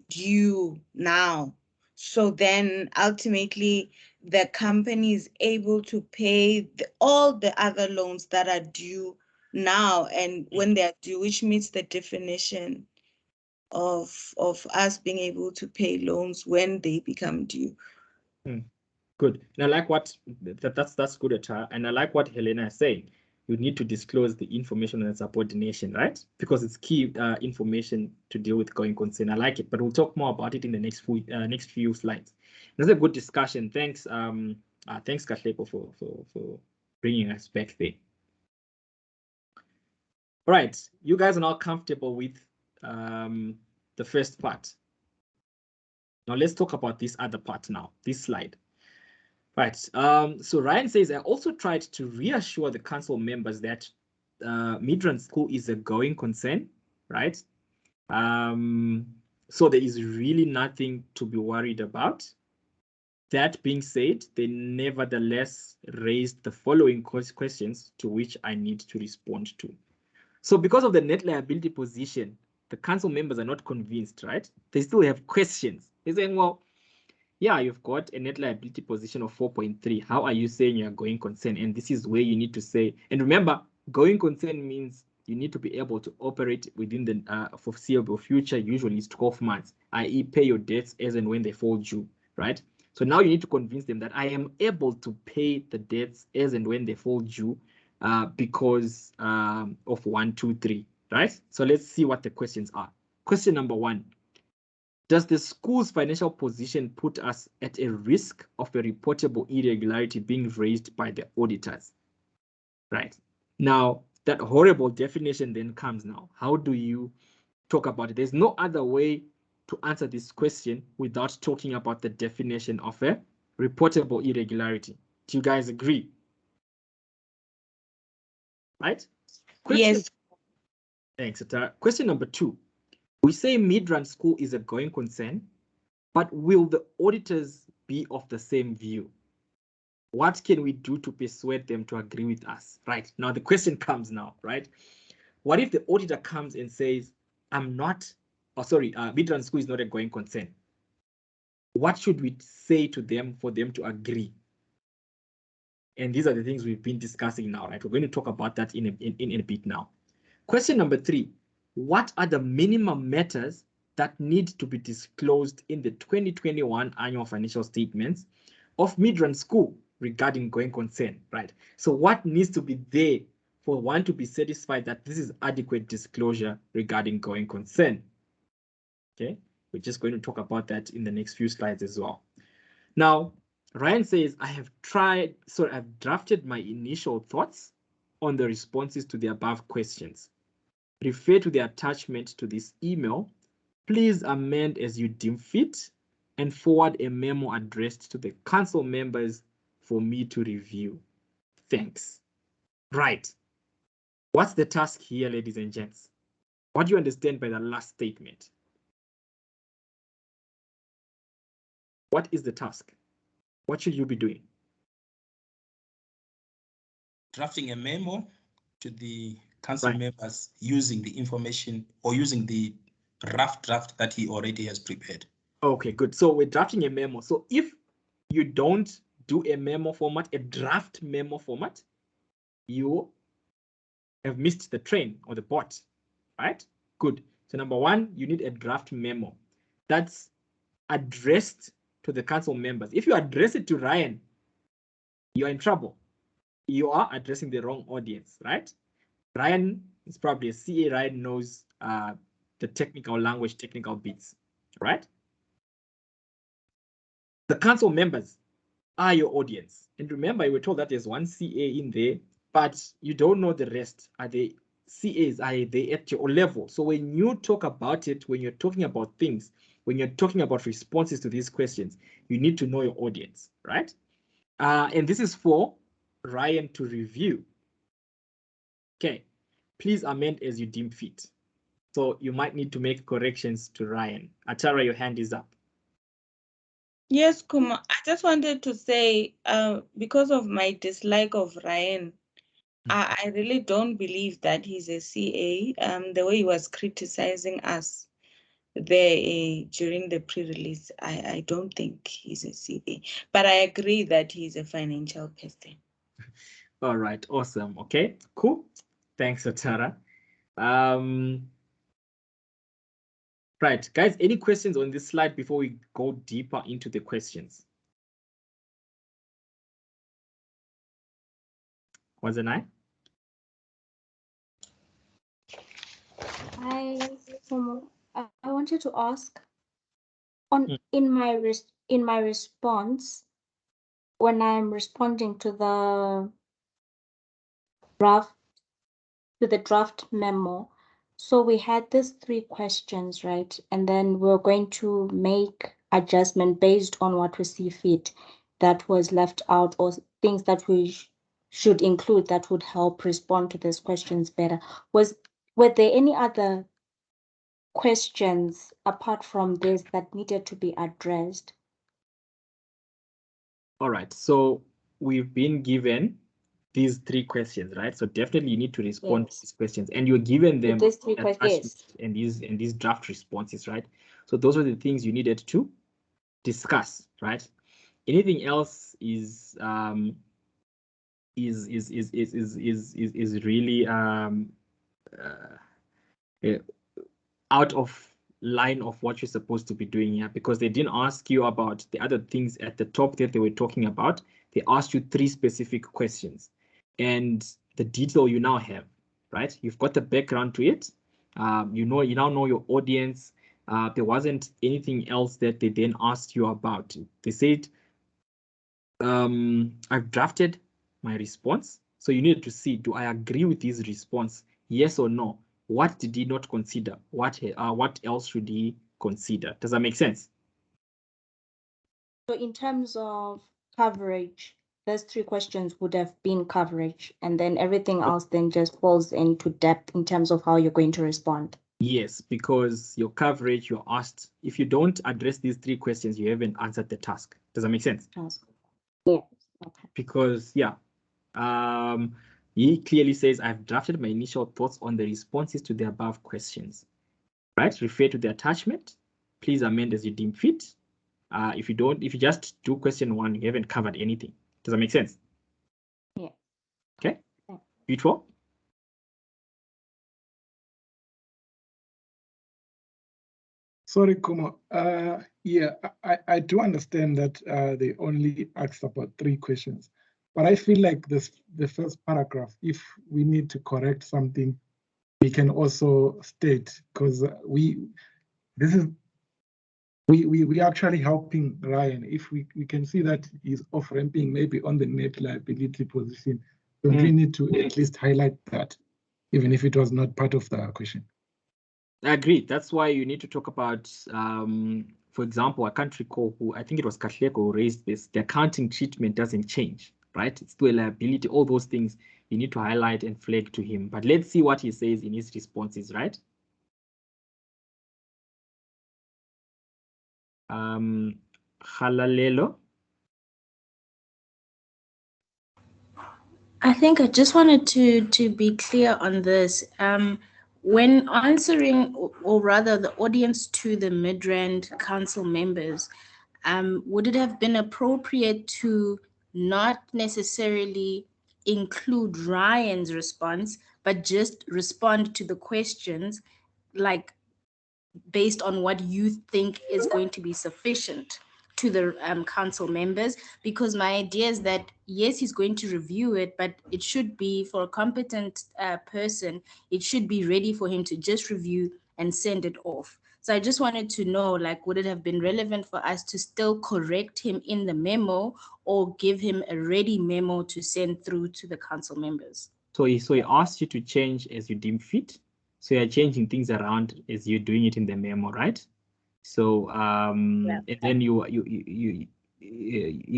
due now. So then ultimately the company is able to pay all the other loans that are due now and when they are due, which meets the definition of us being able to pay loans when they become due. Good. And I like what that's good, Atara. And I like what Helena is saying. You need to disclose the information on subordination, right? Because it's key information to deal with going concern. I like it, but we'll talk more about it in the next few slides. That's a good discussion. Thanks, thanks, Katlego, for bringing us back there. All right, you guys are now comfortable with the first part. Now let's talk about this other part now, this slide. Right, so Ryan says, I also tried to reassure the council members that Midrand School is a going concern, right? So there is really nothing to be worried about. That being said, they nevertheless raised the following questions to which I need to respond to. So because of the net liability position, the council members are not convinced, right? They still have questions. They're saying, well, yeah, you've got a net liability position of 4.3. How are you saying you're going concern? And this is where you need to say, and remember, going concern means you need to be able to operate within the foreseeable future, usually it's 12 months, i.e. pay your debts as and when they fall due, right? So now you need to convince them that I am able to pay the debts as and when they fall due because of 1, 2, 3, right? So let's see what the questions are. Question number 1. Does the school's financial position put us at a risk of a reportable irregularity being raised by the auditors? Right. Now, that horrible definition then comes now. How do you talk about it? There's no other way to answer this question without talking about the definition of a reportable irregularity. Do you guys agree? Right? Yes. Thanks, Atara. Question number 2. We say Midrand School is a going concern, but will the auditors be of the same view? What can we do to persuade them to agree with us? Right. Now the question comes now, right? What if the auditor comes and says, Midrand School is not a going concern? What should we say to them for them to agree? And these are the things we've been discussing now, right? We're going to talk about that in a bit now. Question number 3, what are the minimum matters that need to be disclosed in the 2021 annual financial statements of Midrand School regarding going concern, right? So what needs to be there for one to be satisfied that this is adequate disclosure regarding going concern? Okay, we're just going to talk about that in the next few slides as well. Now, Ryan says, I've drafted my initial thoughts on the responses to the above questions. Refer to the attachment to this email. Please amend as you deem fit and forward a memo addressed to the council members for me to review. Thanks. Right. What's the task here, ladies and gents? What do you understand by the last statement? What is the task? What should you be doing? Drafting a memo to the council members using the information or using the rough draft that he already has prepared. Okay, good. So we're drafting a memo. So if you don't do a memo format, a draft memo format, you have missed the train or the boat, right? Good. So number 1, you need a draft memo that's addressed to the council members. If you address it to Ryan, you're in trouble. You are addressing the wrong audience, right? Ryan is probably a CA. Ryan knows the technical language, technical bits, right? The council members are your audience. And remember, you were told that there's one CA in there, but you don't know the rest. Are they CAs? Are they at your level? So when you talk about it, when you're talking about things, when you're talking about responses to these questions, you need to know your audience, right? And this is for Ryan to review. Okay, please amend as you deem fit. So you might need to make corrections to Ryan. Atara, your hand is up. Yes, Kuma. I just wanted to say, because of my dislike of Ryan, I really don't believe that he's a CA. The way he was criticizing us there during the pre-release, I don't think he's a CA. But I agree that he's a financial person. All right, awesome. Okay, cool. Thanks, Atara. Right, guys, any questions on this slide before we go deeper into the questions? Wasn't I? I wanted to ask in my response, when I'm responding to the draft memo, so we had these 3 questions, right? And then we're going to make adjustment based on what we see fit that was left out, or things that we should include that would help respond to these questions better. Were there any other questions apart from this that needed to be addressed? All right, so we've been given these 3 questions, right? So definitely you need to respond to these questions, and you're given them these 3 questions and these draft responses, right? So those are the things you needed to discuss, right? Anything else is really out of line of what you're supposed to be doing here, because they didn't ask you about the other things at the top that they were talking about. They asked you 3 specific questions, and the detail you now have, right? You've got the background to it. You now know your audience. There wasn't anything else that they then asked you about. They said, I've drafted my response. So you need to see, do I agree with his response? Yes or no? What did he not consider? What else should he consider? Does that make sense? So in terms of coverage, those 3 questions would have been coverage, and then everything else then just falls into depth in terms of how you're going to respond. Yes, because your coverage, you're asked, if you don't address these 3 questions, you haven't answered the task. Does that make sense? Yes. Okay. Because, yeah, he clearly says, I've drafted my initial thoughts on the responses to the above questions. Right? Refer to the attachment. Please amend as you deem fit. If you just do question 1, you haven't covered anything. Does that make sense? Yeah. Okay. Beautiful. Sorry, Kuma. Yeah, I do understand that they only asked about 3 questions, but I feel like the first paragraph, if we need to correct something, we can also state, because we actually helping Ryan. If we can see that he's off ramping maybe on the net liability position, don't we need to at least highlight that, even if it was not part of the question? I agree. That's why you need to talk about, for example, I can't recall who, I think it was Kahleko who raised this. The accounting treatment doesn't change, right? It's still a liability. All those things you need to highlight and flag to him. But let's see what he says in his responses, right? Halalelo. I think I just wanted to be clear on this. When answering, or rather the audience to the Midrand Council members, would it have been appropriate to not necessarily include Ryan's response, but just respond to the questions, like based on what you think is going to be sufficient to the council members? Because my idea is that, yes, he's going to review it, but it should be, for a competent person, it should be ready for him to just review and send it off. So I just wanted to know, like, would it have been relevant for us to still correct him in the memo, or give him a ready memo to send through to the council members? So he asked you to change as you deem fit. So you're changing things around as you're doing it in the memo, right? So and then you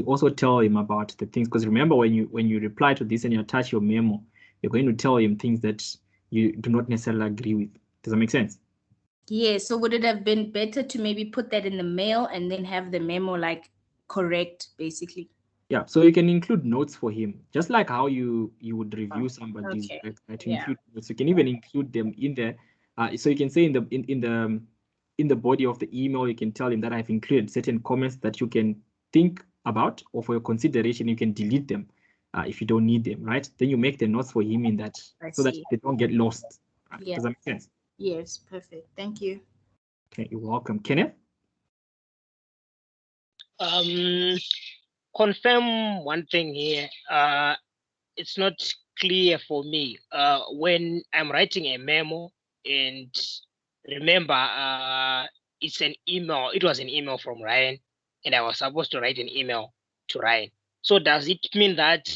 also tell him about the things, because remember, when you reply to this and you attach your memo, you're going to tell him things that you do not necessarily agree with. Does that make sense? Yeah, so would it have been better to maybe put that in the mail and then have the memo like correct, basically? Yeah, so you can include notes for him, just like how you would review somebody's work, right? To include notes. You can even include them in there. So you can say in the body of the email, you can tell him that I've included certain comments that you can think about, or for your consideration, you can delete them if you don't need them, right? Then you make the notes for him in that, so that they don't get lost. Yeah. Does that make sense? Yes, perfect. Thank you. Okay, you're welcome. Kenneth? Confirm one thing here. It's not clear for me. When I'm writing a memo, and remember, it's an email. It was an email from Ryan, and I was supposed to write an email to Ryan. So does it mean that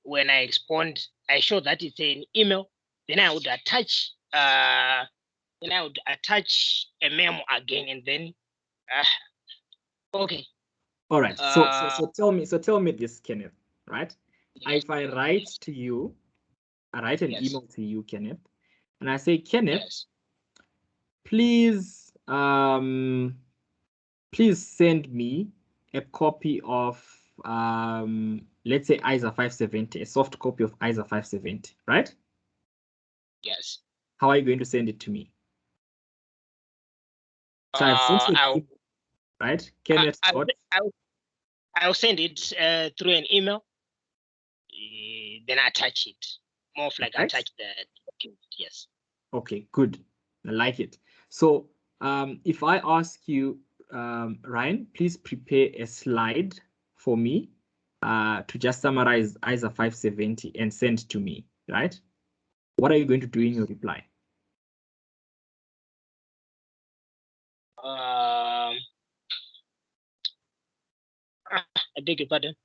when I respond, I show that it's an email, then I would attach a memo again, and then okay. All right. So tell me this, Kenneth, right? Yes. If I write to you, I write an email to you, Kenneth, and I say, Kenneth, please send me a copy of let's say ISA 570, a soft copy of ISA 570, right? Yes. How are you going to send it to me? So I've sent you an email, right? Kenneth. I'll send it through an email. Then I attach it. More of like attach the document. Yes. Okay, good. I like it. So if I ask you, Ryan, please prepare a slide for me to just summarize ISA 570 and send to me, right? What are you going to do in your reply? I beg your pardon.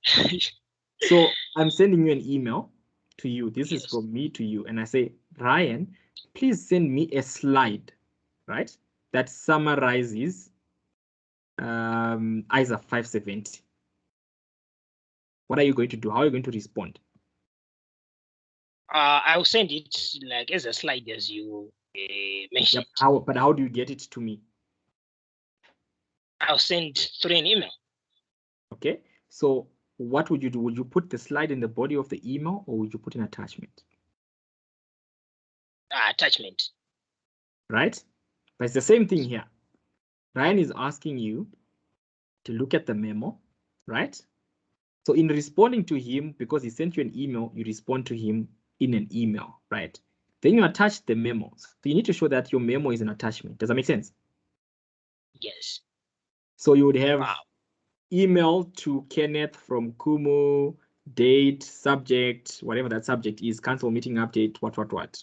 So I'm sending you an email to you. This is from me to you. And I say, Ryan, please send me a slide, right? That summarizes ISA 570. What are you going to do? How are you going to respond? I'll send it like as a slide as you mentioned. Yep. But how do you get it to me? I'll send through an email. Okay. So what would you do? Would you put the slide in the body of the email or would you put an attachment? Attachment. Right? But it's the same thing here. Ryan is asking you to look at the memo, right? So in responding to him, because he sent you an email, you respond to him in an email, right? Then you attach the memos. So you need to show that your memo is an attachment. Does that make sense? Yes. So you would have email to Kenneth from Kumu, date, subject, whatever that subject is, council meeting update, what,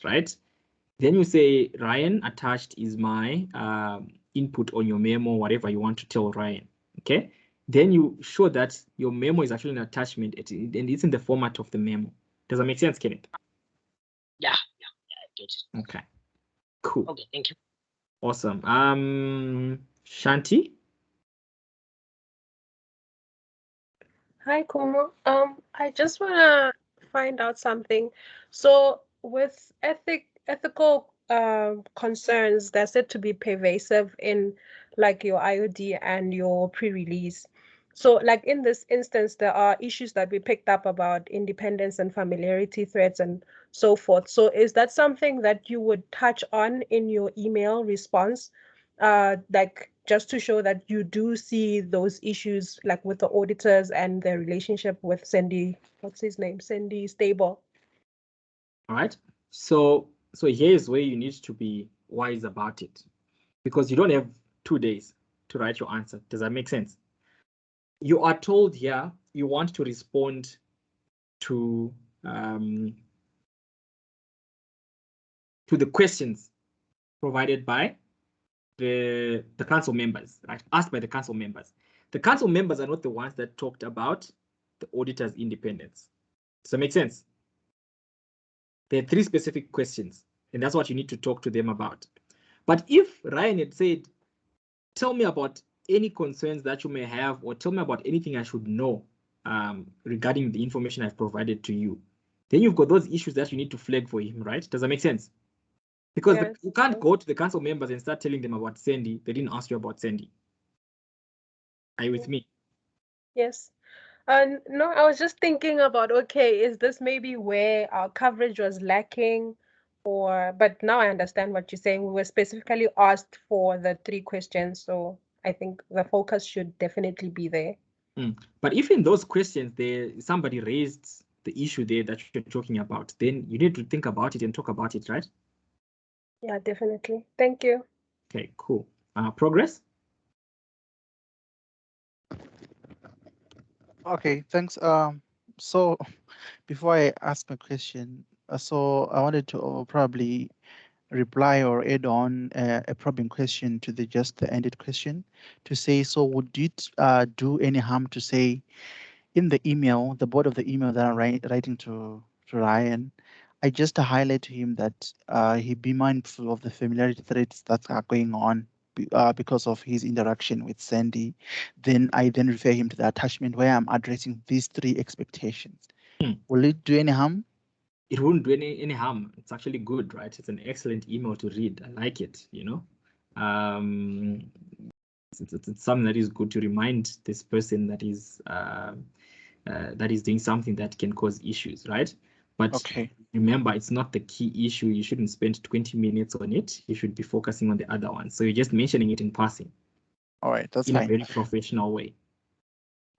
right? Then you say, Ryan, attached is my input on your memo, whatever you want to tell Ryan, okay? Then you show that your memo is actually an attachment and it's in the format of the memo. Does that make sense, Kenneth? Yeah, I get it. Okay, cool. Okay, thank you. Awesome. Shanti? Hi, Kumu. I just want to find out something. So with ethical concerns, they're said to be pervasive in like your IOD and your pre-release. So like in this instance, there are issues that we picked up about independence and familiarity threats and so forth. So is that something that you would touch on in your email response? Like just to show that you do see those issues like with the auditors and their relationship with Sandy, what's his name? Sandy Stable. All right. So here's where you need to be wise about it, because you don't have 2 days to write your answer. Does that make sense? You are told here you want to respond to the questions provided by the council members, right? Asked by the council members. The council members are not the ones that talked about the auditor's independence. Does that make sense? There are 3 specific questions, and that's what you need to talk to them about. But if Ryan had said, tell me about any concerns that you may have, or tell me about anything I should know regarding the information I've provided to you, then you've got those issues that you need to flag for him, right? Does that make sense? Because Yes. you can't go to the council members and start telling them about Sandy. They didn't ask you about Sandy. Are you with me? Yes. No, I was just thinking about, okay, is this maybe where our coverage was lacking? But now I understand what you're saying. We were specifically asked for the 3 questions, so I think the focus should definitely be there. But if in those questions somebody raised the issue there that you're talking about, then you need to think about it and talk about it, right? Yeah, definitely. Thank you. Okay, cool. Progress? Okay, thanks. So before I ask my question, so I wanted to probably reply or add on a probing question to the ended question to say, so would it do any harm to say in the email, the body of the email that I'm writing to Ryan, I just highlight to him that he be mindful of the familiarity threats that are going on because of his interaction with Sandy. Then I refer him to the attachment where I'm addressing these 3 expectations. Will it do any harm? It wouldn't do any harm. It's actually good, right? It's an excellent email to read. I like it, you know. It's something that is good to remind this person that is doing something that can cause issues, right? But okay, remember, it's not the key issue. You shouldn't spend 20 minutes on it. You should be focusing on the other one. So you're just mentioning it in passing. All right, that's in fine. a very professional way.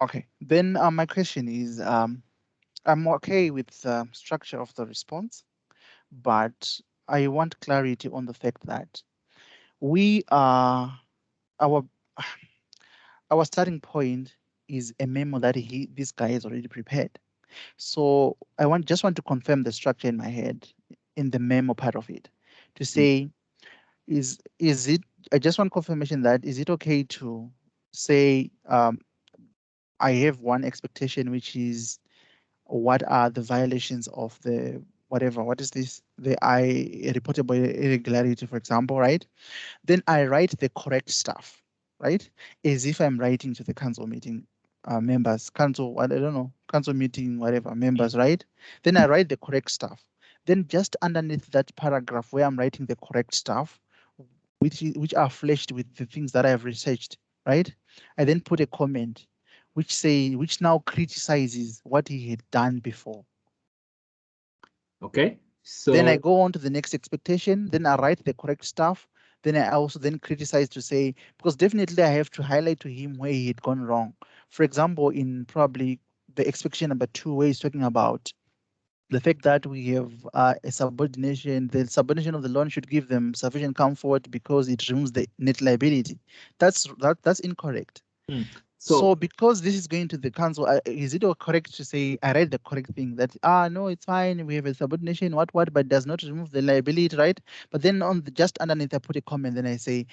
Okay, then my question is, I'm okay with the structure of the response, but I want clarity on the fact that we are our starting point is a memo that this guy has already prepared. So I just want to confirm the structure in my head in the memo part of it to say, is it, I just want confirmation that, is it okay to say, I have one expectation, which is what are the violations of the whatever, what is this? The reportable irregularity, for example, right? Then I write the correct stuff, right? As if I'm writing to the council meeting members, council, I don't know, council meeting, whatever, members, right? Then I write the correct stuff. Then just underneath that paragraph where I'm writing the correct stuff, which are fleshed with the things that I have researched, right? I then put a comment which now criticizes what he had done before. Okay. So then I go on to the next expectation, then I write the correct stuff. Then I also then criticize to say, because definitely I have to highlight to him where he had gone wrong. For example, in probably the expectation number 2, where he's talking about the fact that we have a subordination, the subordination of the loan should give them sufficient comfort because it removes the net liability. That's incorrect. So because this is going to the council, is it correct to say I read the correct thing that no, it's fine, we have a subordination, what, but does not remove the liability, right? But then just underneath I put a comment, then I say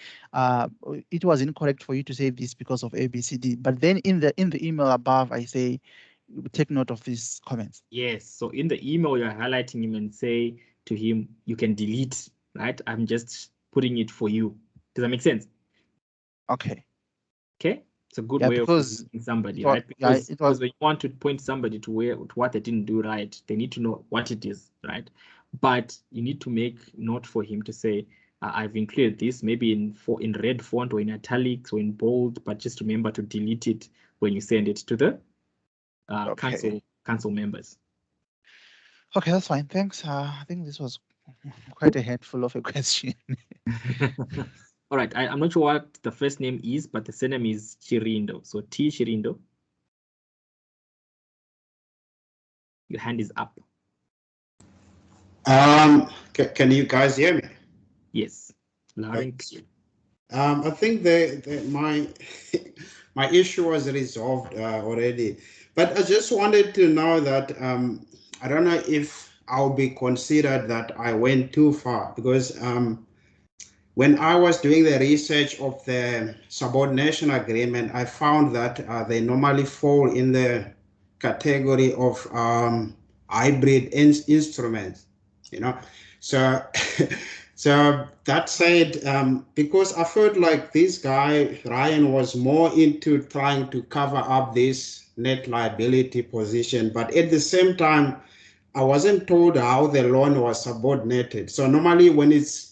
it was incorrect for you to say this because of ABCD. But then in the email above I say take note of these comments. Yes, so in the email you're highlighting him and say to him, you can delete, right? I'm just putting it for you. Does that make sense? Okay. Okay. It's a good Yeah, way because of somebody, it was- right? yeah, Because, it was- when you want to point somebody to what they didn't do right, they need to know what it is, right? But you need to make note for him to say, I've included this maybe in red font or in italics or in bold, but just remember to delete it when you send it to the council members. Okay, that's fine. Thanks. I think this was quite a handful of a question. All right, I'm not sure what the first name is, but the surname is Chirindo. So T Chirindo. Your hand is up. Can you guys hear me? Yes, loud and clear. I think my my issue was resolved already, but I just wanted to know that I don't know if I'll be considered that I went too far, because when I was doing the research of the subordination agreement, I found that they normally fall in the category of hybrid instruments, you know. So, so that said, because I felt like this guy, Ryan, was more into trying to cover up this net liability position, but at the same time, I wasn't told how the loan was subordinated. So normally when it's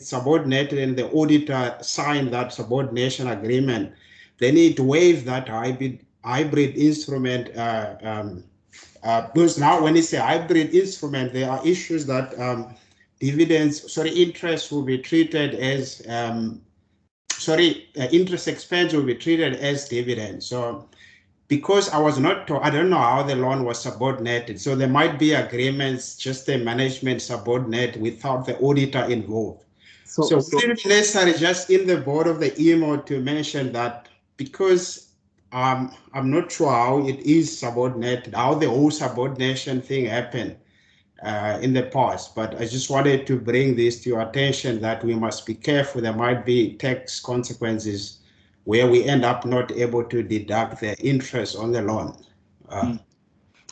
subordinated and the auditor signed that subordination agreement, they need to waive that hybrid instrument. Because now when it's a hybrid instrument, there are issues that interest will be treated as, interest expense will be treated as dividend. So because I was not told, I don't know how the loan was subordinated. So there might be agreements, just the management subordinate without the auditor involved. So wouldn't it be necessary just in the board of the email to mention that, because I'm not sure how it is subordinated, how the whole subordination thing happened in the past, but I just wanted to bring this to your attention that we must be careful. There might be tax consequences where we end up not able to deduct the interest on the loan. All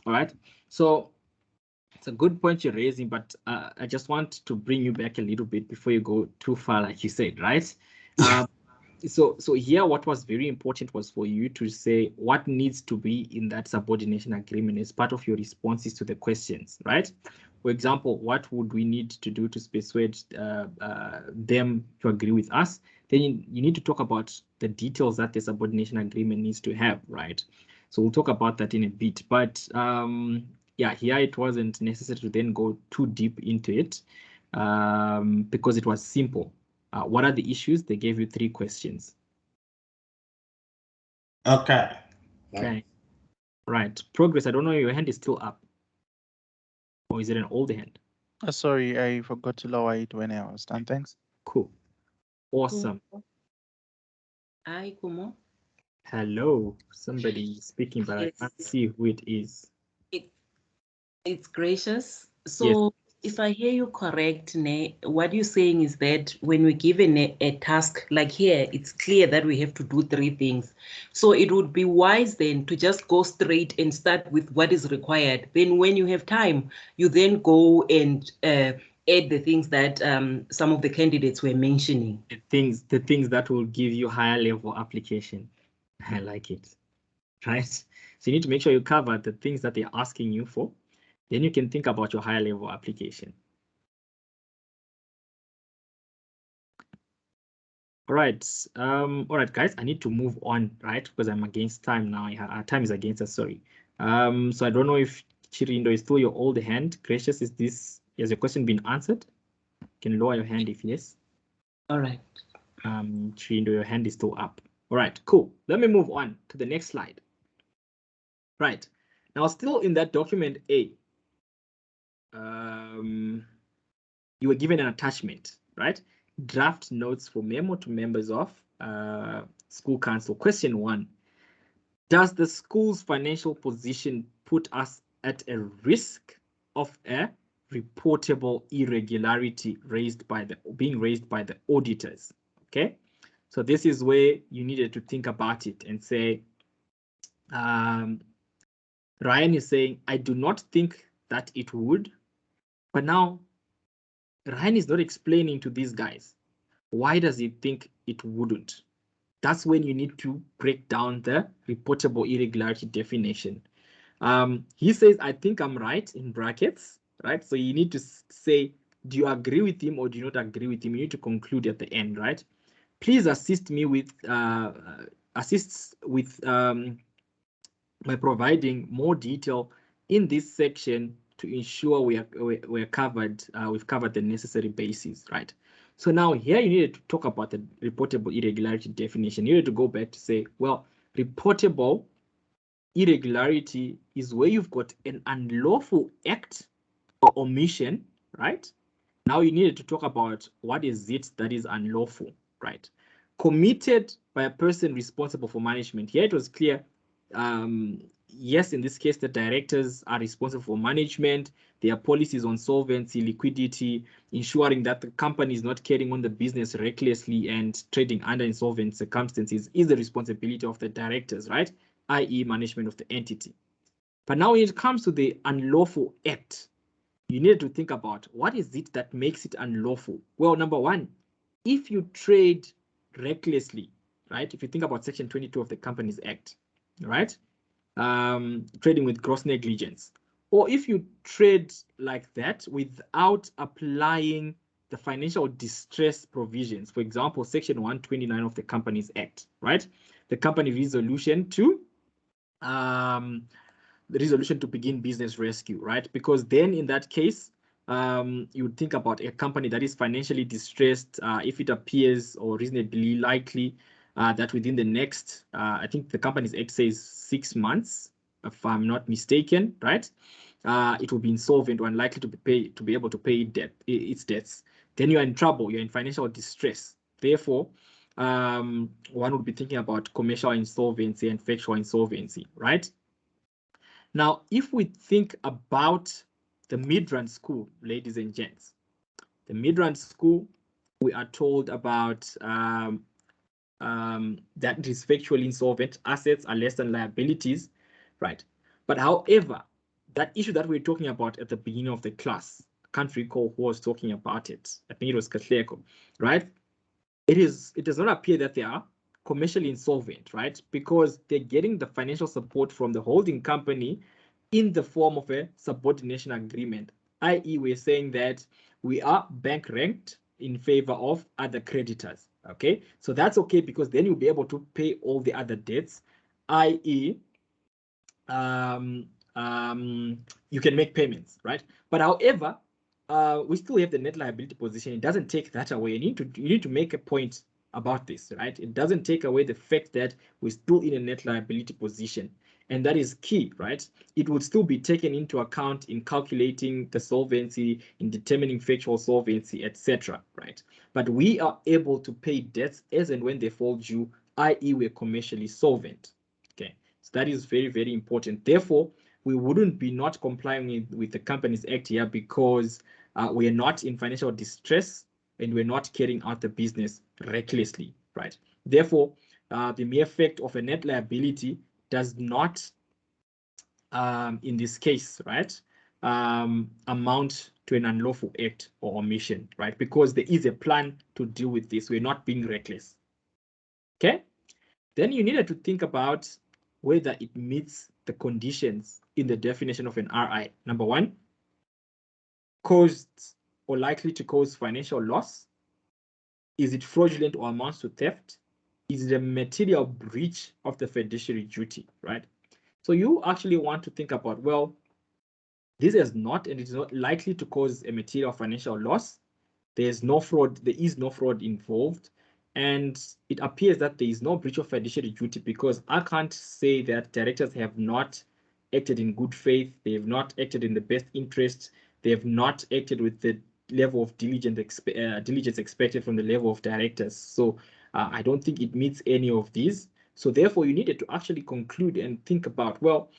right. So it's a good point you're raising, but I just want to bring you back a little bit before you go too far, like you said, right? So here, what was very important was for you to say what needs to be in that subordination agreement as part of your responses to the questions, right? For example, what would we need to do to persuade them to agree with us? Then you need to talk about the details that the subordination agreement needs to have, right? So we'll talk about that in a bit. But yeah, here it wasn't necessary to then go too deep into it because it was simple. What are the issues? They gave you 3 questions. Okay. Okay. Right. Progress. I don't know. Your hand is still up. Or is it an old hand? Sorry, I forgot to lower it when I was done. Thanks. Cool. Awesome. Hi, Kumo. Hello. Somebody speaking, but I can't see who it is. It's Gracious. So if I hear you correct, Ne, what you're saying is that when we're given a task like here, it's clear that we have to do 3 things. So it would be wise then to just go straight and start with what is required. Then when you have time, you then go and add the things that some of the candidates were mentioning. The things that will give you higher level application. I like it. Right? So you need to make sure you cover the things that they're asking you for. Then you can think about your higher level application. All right, guys, I need to move on, right? Because I'm against time now. Our time is against us, sorry. So I don't know if Chirindo is still your old hand. Gracious, has your question been answered? You can lower your hand if yes. All right. Chirindo, your hand is still up. All right, cool. Let me move on to the next slide. Right, now still in that document A, you were given an attachment, right? Draft notes for memo to members of school council. Question 1, does the school's financial position put us at a risk of a reportable irregularity being raised by the auditors? Okay, so this is where you needed to think about it and say, Ryan is saying, I do not think that it would, but now Ryan is not explaining to these guys, why does he think it wouldn't? That's when you need to break down the reportable irregularity definition. He says, I think I'm right, in brackets, right? So you need to say, do you agree with him or do you not agree with him? You need to conclude at the end, right? Please assist me with, by providing more detail in this section to ensure we're covered, we've covered the necessary bases, right? So now here you needed to talk about the reportable irregularity definition. You need to go back to say, well, reportable irregularity is where you've got an unlawful act or omission, right? Now you needed to talk about what is it that is unlawful, right? Committed by a person responsible for management. Here it was clear, yes, in this case, the directors are responsible for management, their policies on solvency, liquidity, ensuring that the company is not carrying on the business recklessly and trading under insolvent circumstances is the responsibility of the directors, right? i.e. management of the entity. But now when it comes to the unlawful act, you need to think about what is it that makes it unlawful? Well, number 1, if you trade recklessly, right? If you think about Section 22 of the Companies Act, right? Trading with gross negligence, or if you trade like that without applying the financial distress provisions, for example, Section 129 of the Companies Act, right? The company resolution to begin business rescue, right? Because then in that case, you would think about a company that is financially distressed if it appears or reasonably likely that within the next, I think the Companies Act says 6 months, if I'm not mistaken, right? It will be insolvent or unlikely to be able to pay its debts. Then you are in trouble, you're in financial distress. Therefore, one would be thinking about commercial insolvency and factual insolvency, right? Now, if we think about the Midrand school, ladies and gents, the Midrand school, we are told about that it is factually insolvent, assets are less than liabilities, right? But however, that issue that we're talking about at the beginning of the class, I can't recall who was talking about it. I think it was Katleko, right? It does not appear that they are commercially insolvent, right? Because they're getting the financial support from the holding company in the form of a subordination agreement, i.e. we're saying that we are bank ranked in favor of other creditors, okay? So that's okay because then you'll be able to pay all the other debts, i.e. you can make payments, right? But however, we still have the net liability position. It doesn't take that away. You need to make a point about this, right? It doesn't take away the fact that we're still in a net liability position. and that is key, right? It would still be taken into account in calculating the solvency, in determining factual solvency, etc., right? But we are able to pay debts as and when they fall due, i.e. we're commercially solvent, okay? So that is very, very important. Therefore, we wouldn't be not complying with the Companies Act here because we are not in financial distress and we're not carrying out the business recklessly, right? Therefore, the mere fact of a net liability does not, in this case, right, amount to an unlawful act or omission, right? Because there is a plan to deal with this. We're not being reckless, okay? Then you needed to think about whether it meets the conditions in the definition of an RI. Number one, caused or likely to cause financial loss. Is it fraudulent or amounts to theft? Is it a material breach of the fiduciary duty, right? So you actually want to think about, well, this is not, and it is not likely to cause a material financial loss. There is no fraud involved. And it appears that there is no breach of fiduciary duty because I can't say that directors have not acted in good faith. They have not acted in the best interest. They have not acted with the level of diligence expected from the level of directors. So I don't think it meets any of these. So therefore, you needed to actually conclude and think about, well,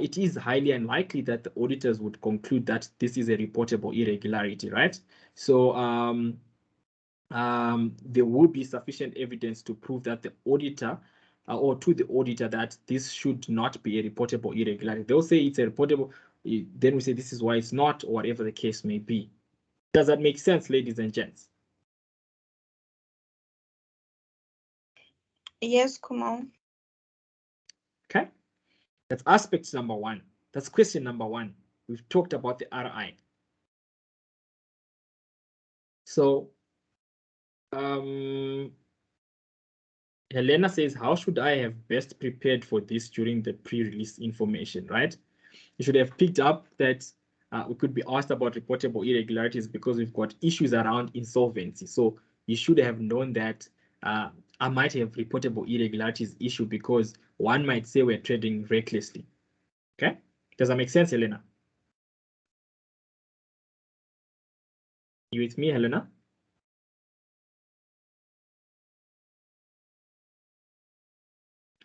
it is highly unlikely that the auditors would conclude that this is a reportable irregularity, right? So there will be sufficient evidence to prove that the auditor or to the auditor that this should not be a reportable irregularity. They'll say it's a reportable, then we say this is why it's not, or whatever the case may be. Does that make sense, ladies and gents? Yes, Kumo. Okay, that's aspect number one. That's question number one. We've talked about the RI. So Helena says, how should I have best prepared for this during the pre-release information, right? You should have picked up that we could be asked about reportable irregularities because we've got issues around insolvency. So you should have known that I might have reportable irregularities issue because one might say we're trading recklessly. Okay, does that make sense, Helena? You with me, Helena?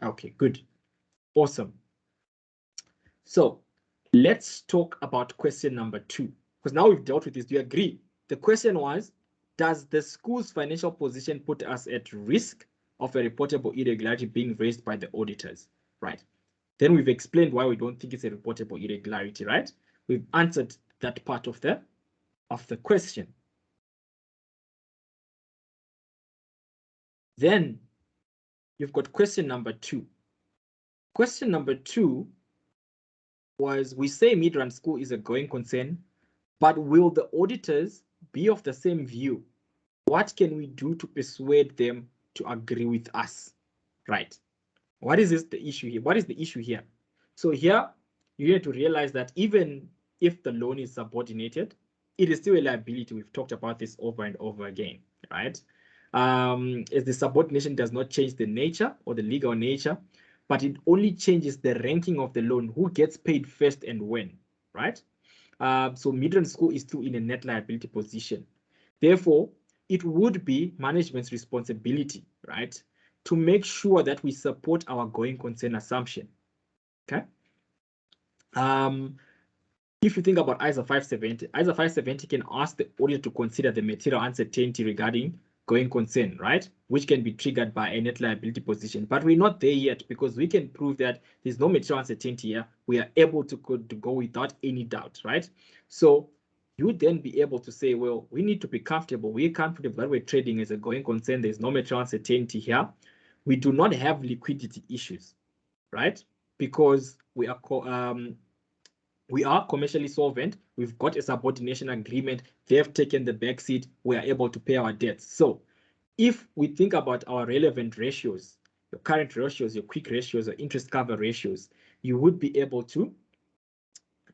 Okay, good. Awesome. So let's talk about question number 2, because now we've dealt with this. Do you agree? The question was, does the school's financial position put us at risk of a reportable irregularity being raised by the auditors, right? Then we've explained why we don't think it's a reportable irregularity, right? We've answered that part of the question. Then you've got question number 2. Question number 2 was, we say Midrand School is a going concern, but will the auditors be of the same view? What can we do to persuade them to agree with us, right? What is the issue here? What is the issue here? So here, you need to realize that even if the loan is subordinated, it is still a liability. We've talked about this over and over again, right? As the subordination does not change the nature or the legal nature, but it only changes the ranking of the loan, who gets paid first and when, right? So Midrand School is still in a net liability position. Therefore, it would be management's responsibility, right, to make sure that we support our going concern assumption. Okay. If you think about ISA 570, ISA 570 can ask the auditor to consider the material uncertainty regarding going concern, right, which can be triggered by a net liability position. But we're not there yet because we can prove that there's no material uncertainty here. We are able to go without any doubt, right? So you would then be able to say, well, we need to be comfortable. We're comfortable that we're trading as a going concern. There's no material uncertainty here. We do not have liquidity issues, right? Because we are commercially solvent. We've got a subordination agreement. They've taken the back seat. We are able to pay our debts. So if we think about our relevant ratios, your current ratios, your quick ratios, your interest cover ratios, you would be able to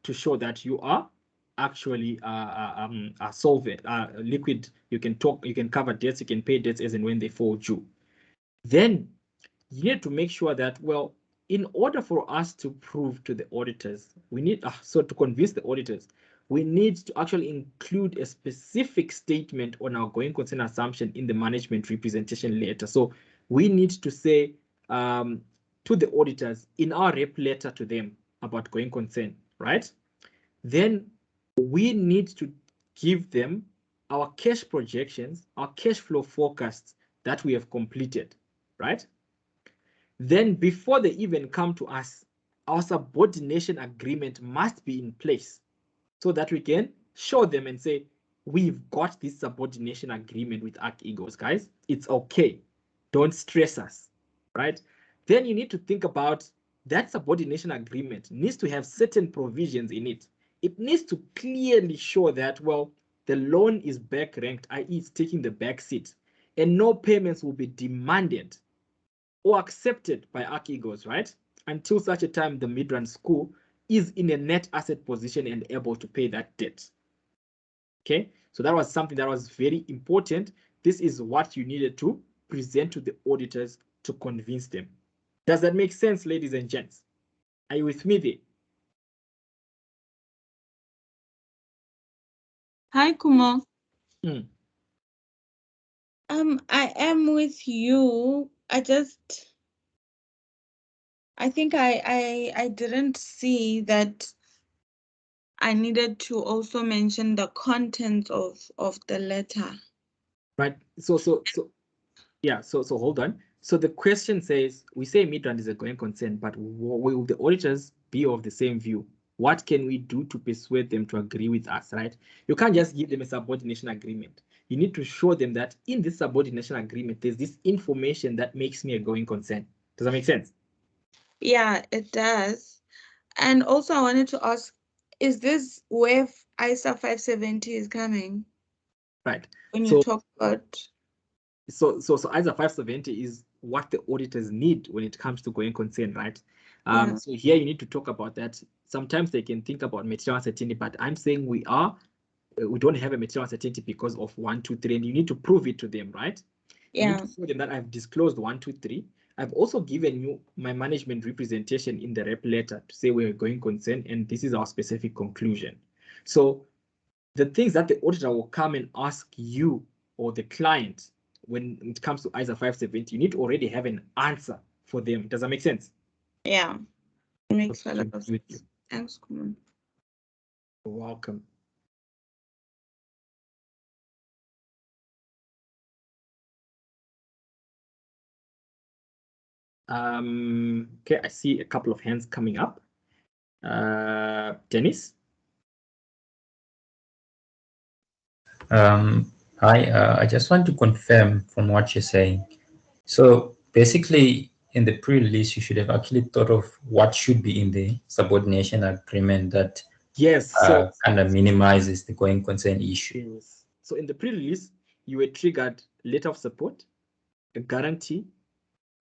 show that you are actually solvent, liquid. You can cover debts, you can pay debts as and when they fall due. Then you need to make sure that, well, in order for us to prove to the auditors, we need, so to convince the auditors, we need to actually include a specific statement on our going concern assumption in the management representation letter. So we need to say to the auditors in our rep letter to them about going concern, right? Then we need to give them our cash projections, our cash flow forecasts that we have completed, right? Then before they even come to us, our subordination agreement must be in place so that we can show them and say, we've got this subordination agreement with Arc Eagles, guys. It's okay. Don't stress us, right? Then you need to think about that subordination agreement needs to have certain provisions in it. It needs to clearly show that, well, the loan is back ranked, i.e. it's taking the back seat, and no payments will be demanded or accepted by Arc Eagles, right? Until such a time the Midrand school is in a net asset position and able to pay that debt. Okay, so that was something that was very important. This is what you needed to present to the auditors to convince them. Does that make sense, ladies and gents? Are you with me there? Hi, Kumo. Hmm. I am with you. I think I didn't see that I needed to also mention the content of the letter. Right. So hold on. So the question says, we say Midrand is a going concern, but will the auditors be of the same view? What can we do to persuade them to agree with us, right? You can't just give them a subordination agreement. You need to show them that in this subordination agreement, there's this information that makes me a going concern. Does that make sense? Yeah, it does. And also I wanted to ask, is this where ISA 570 is coming? Right. When you talk about... So ISA 570 is what the auditors need when it comes to going concern, right? Yeah. So here you need to talk about that. Sometimes they can think about material uncertainty, but I'm saying we don't have a material uncertainty because of 1, 2, 3, and you need to prove it to them, right? You need Yeah. to show them that I've disclosed 1, 2, 3. I've also given you my management representation in the rep letter to say we're going concern, and this is our specific conclusion. So the things that the auditor will come and ask you or the client when it comes to ISA 570, you need to already have an answer for them. Does that make sense? Yeah, it makes a lot of With sense. Thanks, Kumo. You're welcome. Okay, I see a couple of hands coming up. Dennis? Hi, I just want to confirm from what you're saying. So basically, in the pre-release, you should have actually thought of what should be in the subordination agreement that kind of minimizes the going concern issue. Yes. So in the pre-release, you were triggered letter of support, a guarantee,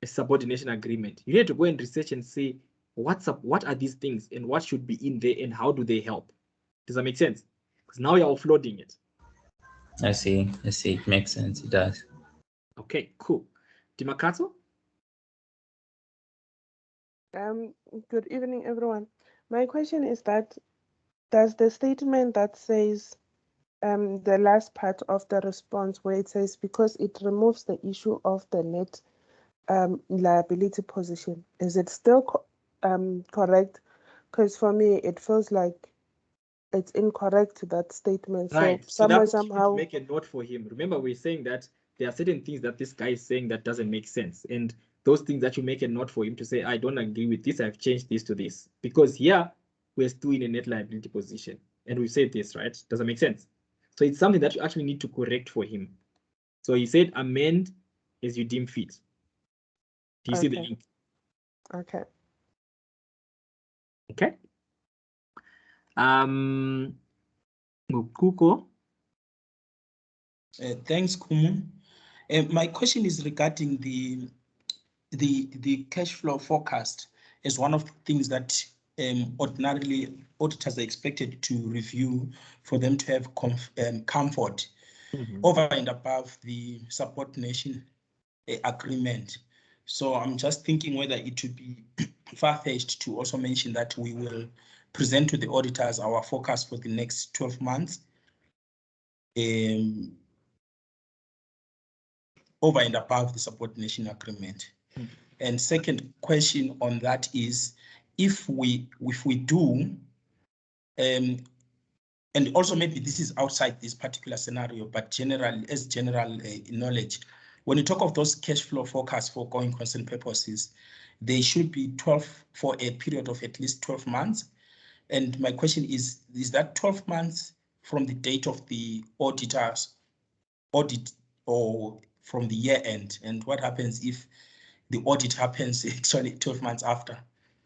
a subordination agreement. You need to go and research and say, what are these things and what should be in there and how do they help? Does that make sense? Because now you're offloading it. I see. It makes sense. It does. Okay, cool. Dimakato? Good evening, everyone. My question is that, does the statement that says the last part of the response where it says because it removes the issue of the net liability position, is it still correct? Because for me, it feels like it's incorrect, that statement. Right. So that's somehow. make a note for him. Remember, we're saying that there are certain things that this guy is saying that doesn't make sense. And those things that you make a note for him to say, I don't agree with this, I've changed this to this. Because here, we're still in a net liability position. And we said this, right? Does that make sense? So it's something that you actually need to correct for him. So he said, amend as you deem fit. Do you see the link? Okay. Okay. Kuko. Thanks, Kumu. My question is regarding the cash flow forecast as one of the things that ordinarily auditors are expected to review for them to have comfort over and above the subordination agreement. So I'm just thinking whether it would be far-fetched to also mention that we will present to the auditors our forecast for the next 12 months over and above the subordination agreement. And second question on that is, if we do, and also maybe this is outside this particular scenario, but as general knowledge, when you talk of those cash flow forecasts for going concern purposes, they should be 12 for a period of at least 12 months. And my question is that 12 months from the date of the auditor's audit or from the year end? And what happens if the audit happens actually 12 months after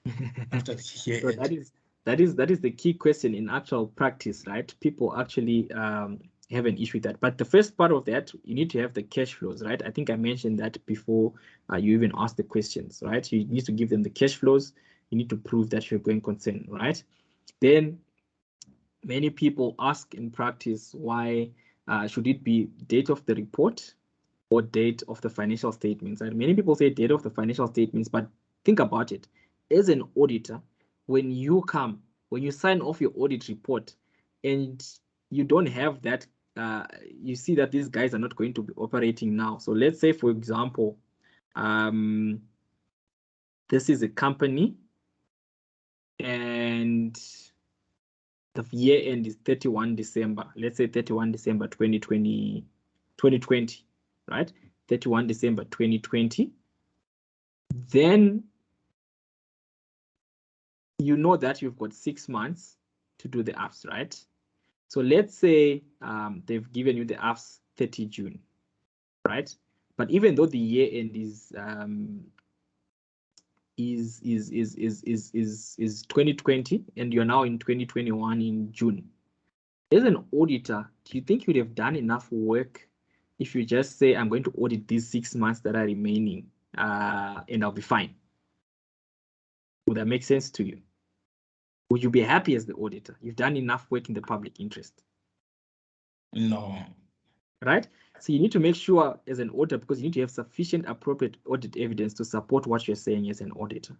the year So end? that is the key question in actual practice, right? People actually have an issue with that. But the first part of that, you need to have the cash flows, right? I think I mentioned that before you even asked the questions, right? You need to give them the cash flows. You need to prove that you're going concern, right? Then many people ask in practice, why should it be date of the report or date of the financial statements? And many people say date of the financial statements, but think about it. As an auditor, when you sign off your audit report and you don't have that, you see that these guys are not going to be operating now. So let's say, for example, this is a company and the year end is 31 December. Let's say 31 December 2020, right? 31 December 2020. Then you know that you've got 6 months to do the AFS, right? So let's say they've given you the AFS 30 June, right? But even though the year end is 2020 and you're now in 2021 in June, as an auditor, do you think you'd have done enough work if you just say, I'm going to audit these 6 months that are remaining and I'll be fine? Would that make sense to you? Would you be happy as the auditor? You've done enough work in the public interest. No. Right? So you need to make sure as an auditor, because you need to have sufficient appropriate audit evidence to support what you're saying as an auditor.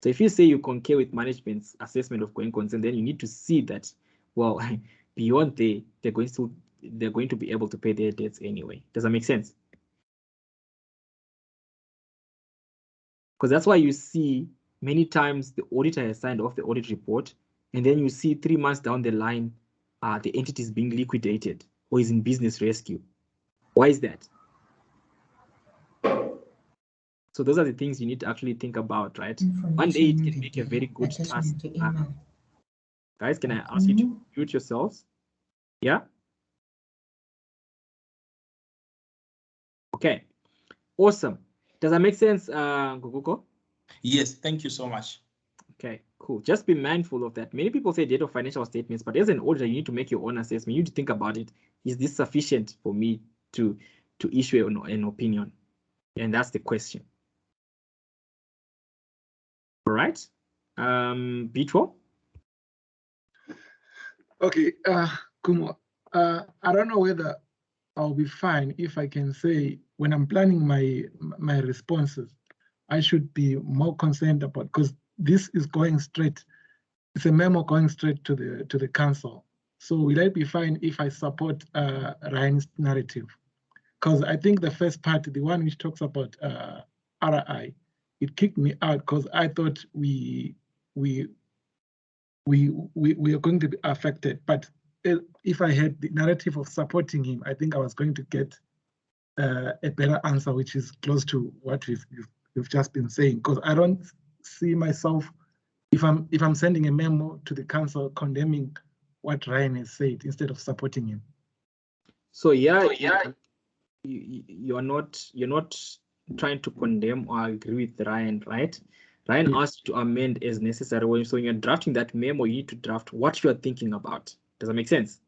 So if you say you concur with management's assessment of going concern, then you need to see that, well, beyond they're going to be able to pay their debts anyway. Does that make sense? Because that's why you see many times the auditor has signed off the audit report, and then you see 3 months down the line, the entity is being liquidated or is in business rescue. Why is that? So those are the things you need to actually think about, right? One day it can make a very good task. Guys, can I ask you to mute yourselves? Yeah? Okay, awesome. Does that make sense, Guguko? Yes, thank you so much. Okay, cool. Just be mindful of that. Many people say date of financial statements, but as an auditor, you need to make your own assessment. You need to think about it. Is this sufficient for me to issue an opinion? And that's the question. All right. Bitwo? Okay, Kumo, I don't know whether I'll be fine if I can say when I'm planning my responses, I should be more concerned about, because this is going straight. It's a memo going straight to the council. So will I be fine if I support Ryan's narrative? Because I think the first part, the one which talks about RI, it kicked me out because I thought we are going to be affected. But if I had the narrative of supporting him, I think I was going to get a better answer, which is close to what we've just been saying. Because I don't see myself, if I'm sending a memo to the council condemning what Ryan has said instead of supporting him. So yeah, you're not trying to condemn or agree with Ryan, right? Ryan asked you to amend as necessary. So when you're drafting that memo, you need to draft what you're thinking about. Does that make sense?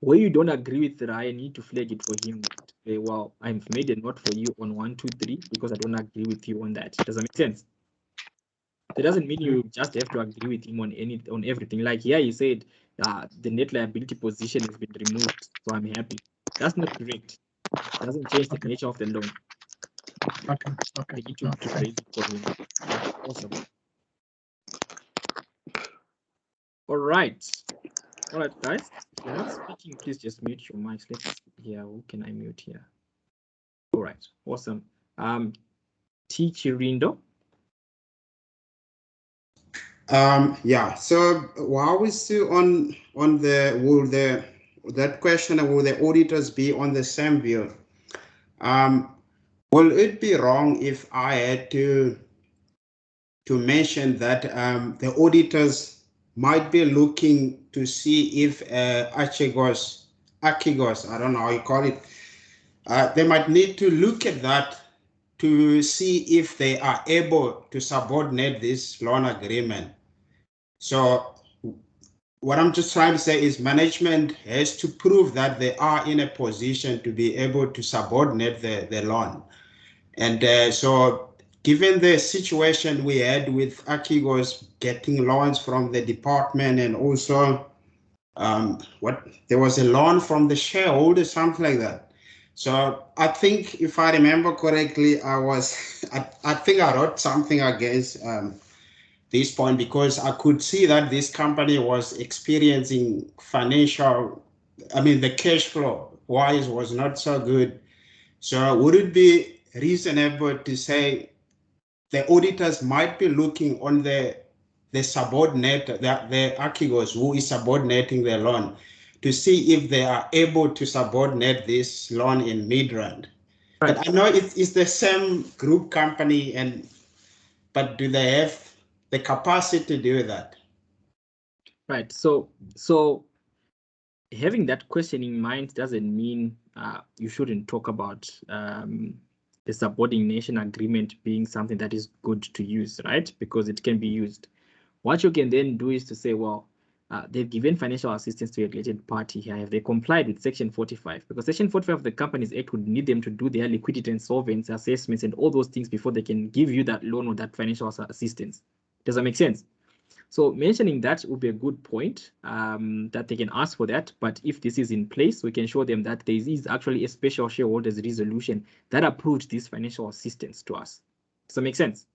Where you don't agree with Ryan, you need to flag it for him. Say, well, I've made a note for you on 1, 2, 3 because I don't agree with you on that. Does that make sense? That doesn't mean you just have to agree with him on everything. Like here, he said the net liability position has been removed, so I'm happy. That's not correct. It doesn't change the nature of the loan. Okay. You need to raise it for him. Awesome. All right. All right, guys. If you're not speaking, please just mute your mics. Let's hear. Who can I mute here? All right. Awesome. T. Chirindo. Yeah. So while we still on that question, will the auditors be on the same view? Will it be wrong if I had to mention that the auditors might be looking to see if Archegos, I don't know how you call it, they might need to look at that to see if they are able to subordinate this loan agreement. So what I'm just trying to say is management has to prove that they are in a position to be able to subordinate the loan. And so given the situation we had with Archegos getting loans from the department, and also there was a loan from the shareholder, something like that. So I think, if I remember correctly, I think I wrote something against this point, because I could see that this company was experiencing the cash flow wise was not so good. So would it be reasonable to say the auditors might be looking on the subordinate, the Archegos who is subordinating their loan, to see if they are able to subordinate this loan in Midrand? Right. But I know it's the same group company, but do they have the capacity to do that? Right. So having that question in mind doesn't mean you shouldn't talk about the subordination agreement being something that is good to use, right? Because it can be used. What you can then do is to say, well, they've given financial assistance to a related party here. Have they complied with Section 45? Because Section 45 of the Companies Act would need them to do their liquidity and solvency assessments and all those things before they can give you that loan or that financial assistance. Does that make sense? So mentioning that would be a good point, that they can ask for that. But if this is in place, we can show them that there is actually a special shareholders resolution that approved this financial assistance to us. Does that make sense?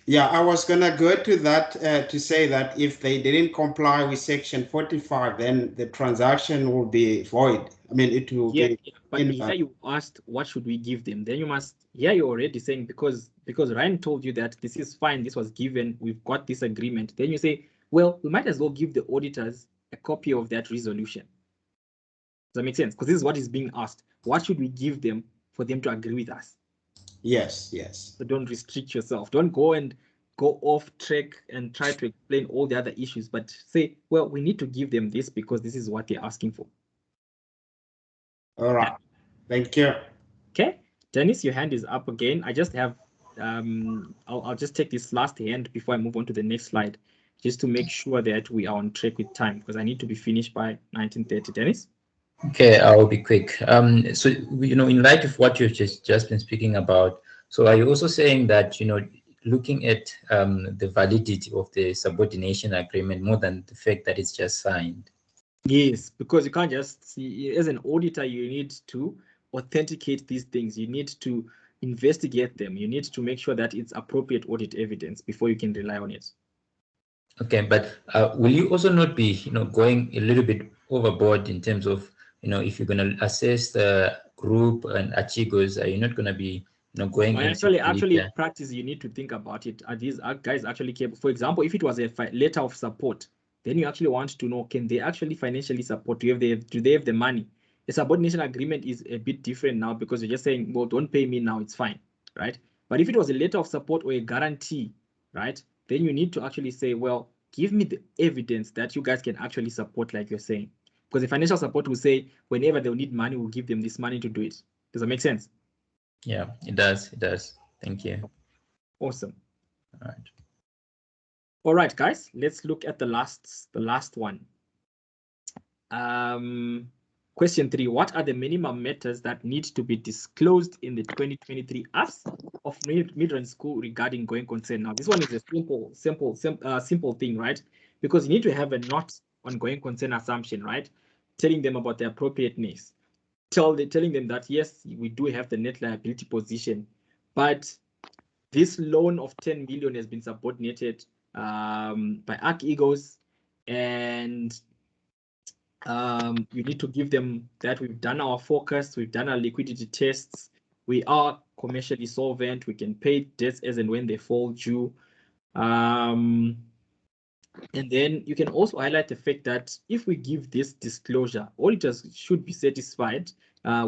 Yeah, I was going to go to that to say that if they didn't comply with Section 45, then the transaction will be void. I mean, it will be. But here you asked, what should we give them? Then you must, here you're already saying, because Ryan told you that this is fine, this was given, we've got this agreement. Then you say, well, we might as well give the auditors a copy of that resolution. Does that make sense? Because this is what is being asked. What should we give them for them to agree with us? Yes. So don't restrict yourself. Don't go off track and try to explain all the other issues, but say, well, we need to give them this because this is what they're asking for. All right. Thank you. Okay. Dennis, your hand is up again. I just have, I'll just take this last hand before I move on to the next slide, just to make sure that we are on track with time, because I need to be finished by 19:30. Dennis? Okay, I'll be quick. So, in light of what you've just been speaking about, so are you also saying that, looking at the validity of the subordination agreement more than the fact that it's just signed? Yes, because you can't just see, as an auditor, you need to authenticate these things. You need to investigate them. You need to make sure that it's appropriate audit evidence before you can rely on it. Okay, but will you also not be, going a little bit overboard in terms of, if you're going to assess the group and Archegos, are you not going to be, going into Actually, in practice, you need to think about it. Are these guys actually capable? For example, if it was a letter of support, then you actually want to know, can they actually financially support? Do they have the money? A subordination agreement is a bit different now, because you're just saying, well, don't pay me now, it's fine, right? But if it was a letter of support or a guarantee, right, then you need to actually say, well, give me the evidence that you guys can actually support, like you're saying. Because the financial support will say, whenever they'll need money, we'll give them this money to do it. Does that make sense? Yeah, it does. It does. Thank you. Awesome. All right. All right, guys, let's look at the last one. Question 3, what are the minimum matters that need to be disclosed in the 2023 AFS of Midrand School regarding going concern? Now, this one is a simple thing, right? Because you need to have a not on going concern assumption, right? Telling them about the appropriateness. Telling them that, yes, we do have the net liability position, but this loan of 10 million has been subordinated by Archegos, and you need to give them that we've done our forecast, we've done our liquidity tests, we are commercially solvent, we can pay debts as and when they fall due. And then you can also highlight the fact that if we give this disclosure, auditors should be satisfied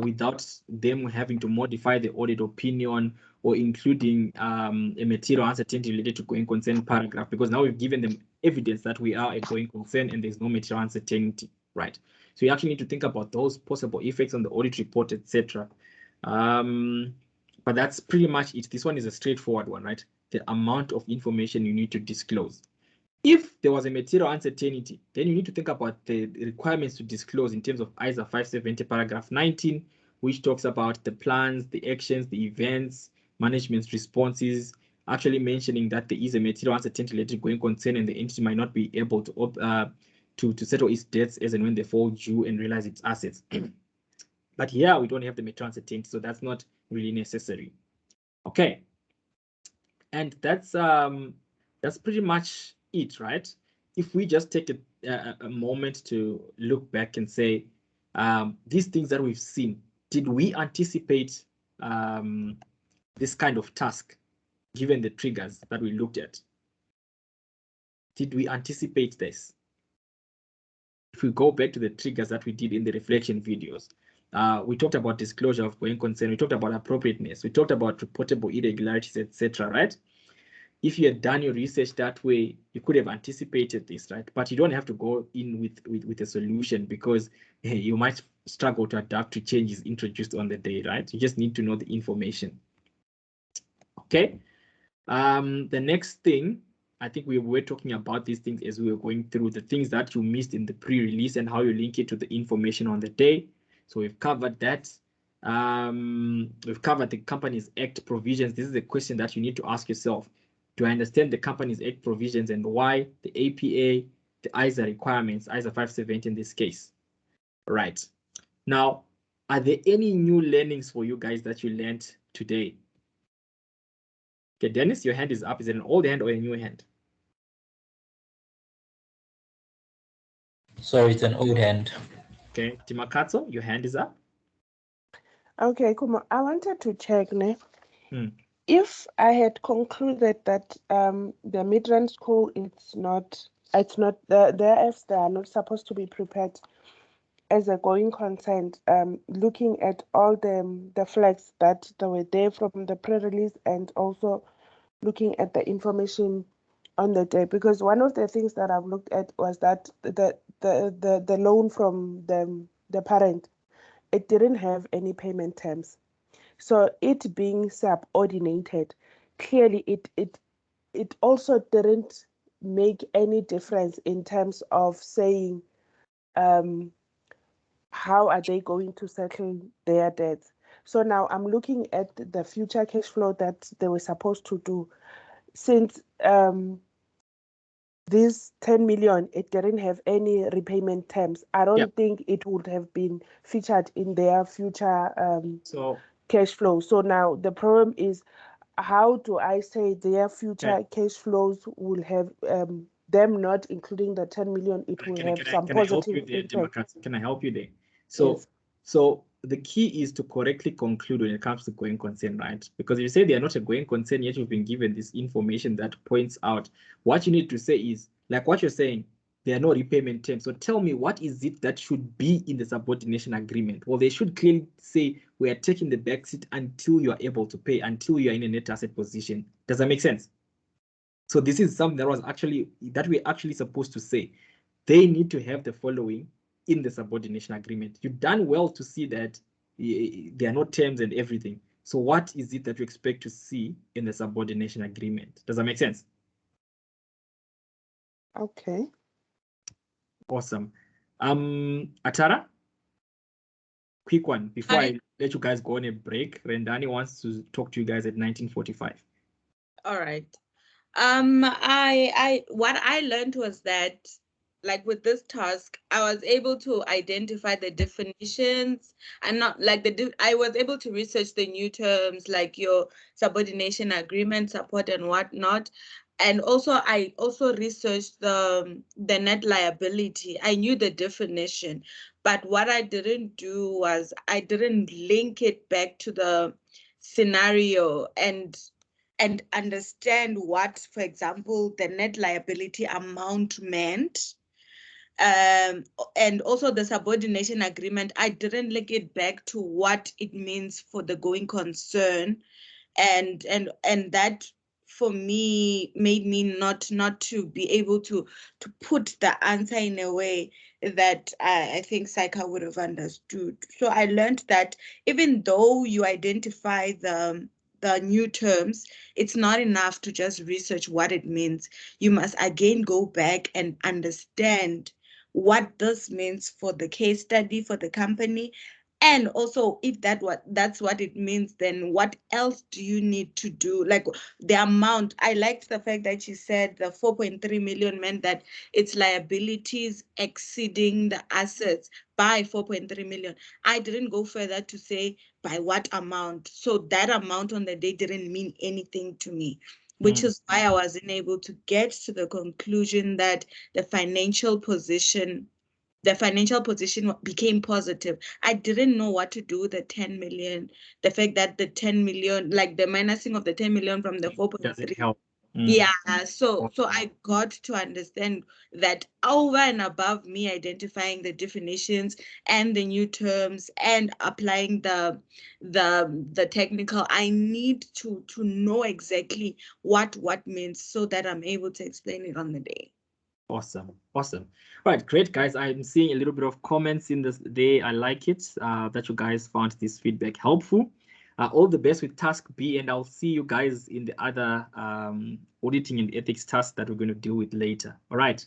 without them having to modify the audit opinion or including a material uncertainty related to going concern paragraph, because now we've given them evidence that we are a going concern and there's no material uncertainty, right? So you actually need to think about those possible effects on the audit report, etc. But that's pretty much it. This one is a straightforward one, right? The amount of information you need to disclose. If there was a material uncertainty, then you need to think about the requirements to disclose in terms of ISA 570 paragraph 19, which talks about the plans, the actions, the events, management's responses, actually mentioning that there is a material uncertainty related to going concern and the entity might not be able to settle its debts as and when they fall due and realize its assets. But here we don't have the material uncertainty, so that's not really necessary. Okay, and that's pretty much it, right? If we just take a moment to look back and say, these things that we've seen, did we anticipate this kind of task given the triggers that we looked at? Did we anticipate this? If we go back to the triggers that we did in the reflection videos, we talked about disclosure of going concern, we talked about appropriateness, we talked about reportable irregularities, etc., right? If you had done your research that way, you could have anticipated this, right? But you don't have to go in with a solution, because you might struggle to adapt to changes introduced on the day, right? You just need to know the information. Okay. The next thing, I think we were talking about these things as we were going through the things that you missed in the pre-release and how you link it to the information on the day. So we've covered that. We've covered the Companies Act provisions. This is a question that you need to ask yourself. Do I understand the Companies Act provisions and why the APA, the ISA requirements, ISA 570 in this case? Right. Now, are there any new learnings for you guys that you learned today? Okay, Dennis, your hand is up. Is it an old hand or a new hand? Sorry, it's an old hand. Okay, Timakatso, your hand is up. Okay, Kuma, I wanted to check, ne? If I had concluded that the mid-range score it's not the Fs, they are not supposed to be prepared as a going concern, looking at all the flags that were there from the pre-release and also looking at the information on the day, because one of the things that I've looked at was that the loan from the parent, it didn't have any payment terms. So it being subordinated, clearly it also didn't make any difference in terms of saying how are they going to settle their debts. So now I'm looking at the future cash flow that they were supposed to do. Since this 10 million, it didn't have any repayment terms, I don't think it would have been featured in their future cash flow. So now the problem is, how do I say their future cash flows will have them not including the 10 million, it will have some positive impact. Can I help you there? So, so the key is to correctly conclude when it comes to going concern, right? Because if you say they are not a going concern, yet you've been given this information that points out, what you need to say is, like what you're saying, there are no repayment terms. So tell me, what is it that should be in the subordination agreement? Well, they should clearly say, we are taking the backseat until you are able to pay, until you are in a net asset position. Does that make sense? So this is something that we're actually supposed to say. They need to have the following in the subordination agreement. You've done well to see that there are no terms and everything. So what is it that you expect to see in the subordination agreement? Does that make sense? Okay. Awesome. Atara, quick one before I let you guys go on a break. Rendani wants to talk to you guys at 1945. All right. What I learned was that, like with this task, I was able to identify the definitions and not like I was able to research the new terms like your subordination agreement, support and whatnot. And also, I also researched the net liability. I knew the definition, but what I didn't do was I didn't link it back to the scenario and understand what, for example, the net liability amount meant. And also the subordination agreement, I didn't link it back to what it means for the going concern, and that for me made me not to be able to put the answer in a way that I think Saika would have understood. So I learned that even though you identify the new terms, it's not enough to just research what it means. You must again go back and understand what this means for the case study, for the company. And also, if that's what it means, then what else do you need to do? Like the amount, I liked the fact that you said the 4.3 million meant that its liabilities exceeding the assets by 4.3 million. I didn't go further to say by what amount. So that amount on the day didn't mean anything to me, which is why I wasn't able to get to the conclusion that the financial position became positive. I didn't know what to do with the 10 million. The fact that the 10 million, like the minusing of the 10 million from the 4.3. Doesn't help. Yeah, so I got to understand that over and above me identifying the definitions and the new terms and applying the technical, I need to know exactly what means so that I'm able to explain it on the day. Awesome. Right, great, guys. I'm seeing a little bit of comments in this day. I like it that you guys found this feedback helpful. All the best with task B, and I'll see you guys in the other auditing and ethics task that we're going to deal with later. All right.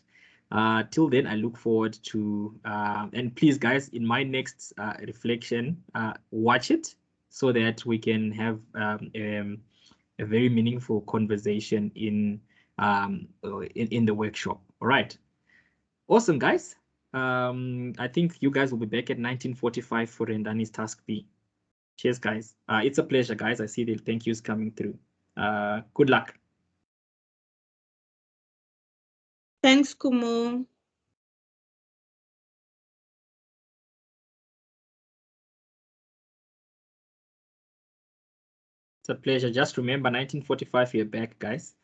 Till then, I look forward to, and please, guys, in my next reflection, watch it so that we can have a very meaningful conversation in the workshop. All right. Awesome, guys. I think you guys will be back at 1945 for Rendani's task B. Cheers, guys. It's a pleasure, guys. I see the thank yous coming through. Good luck. Thanks, Kumu. It's a pleasure. Just remember 1945, you're back, guys.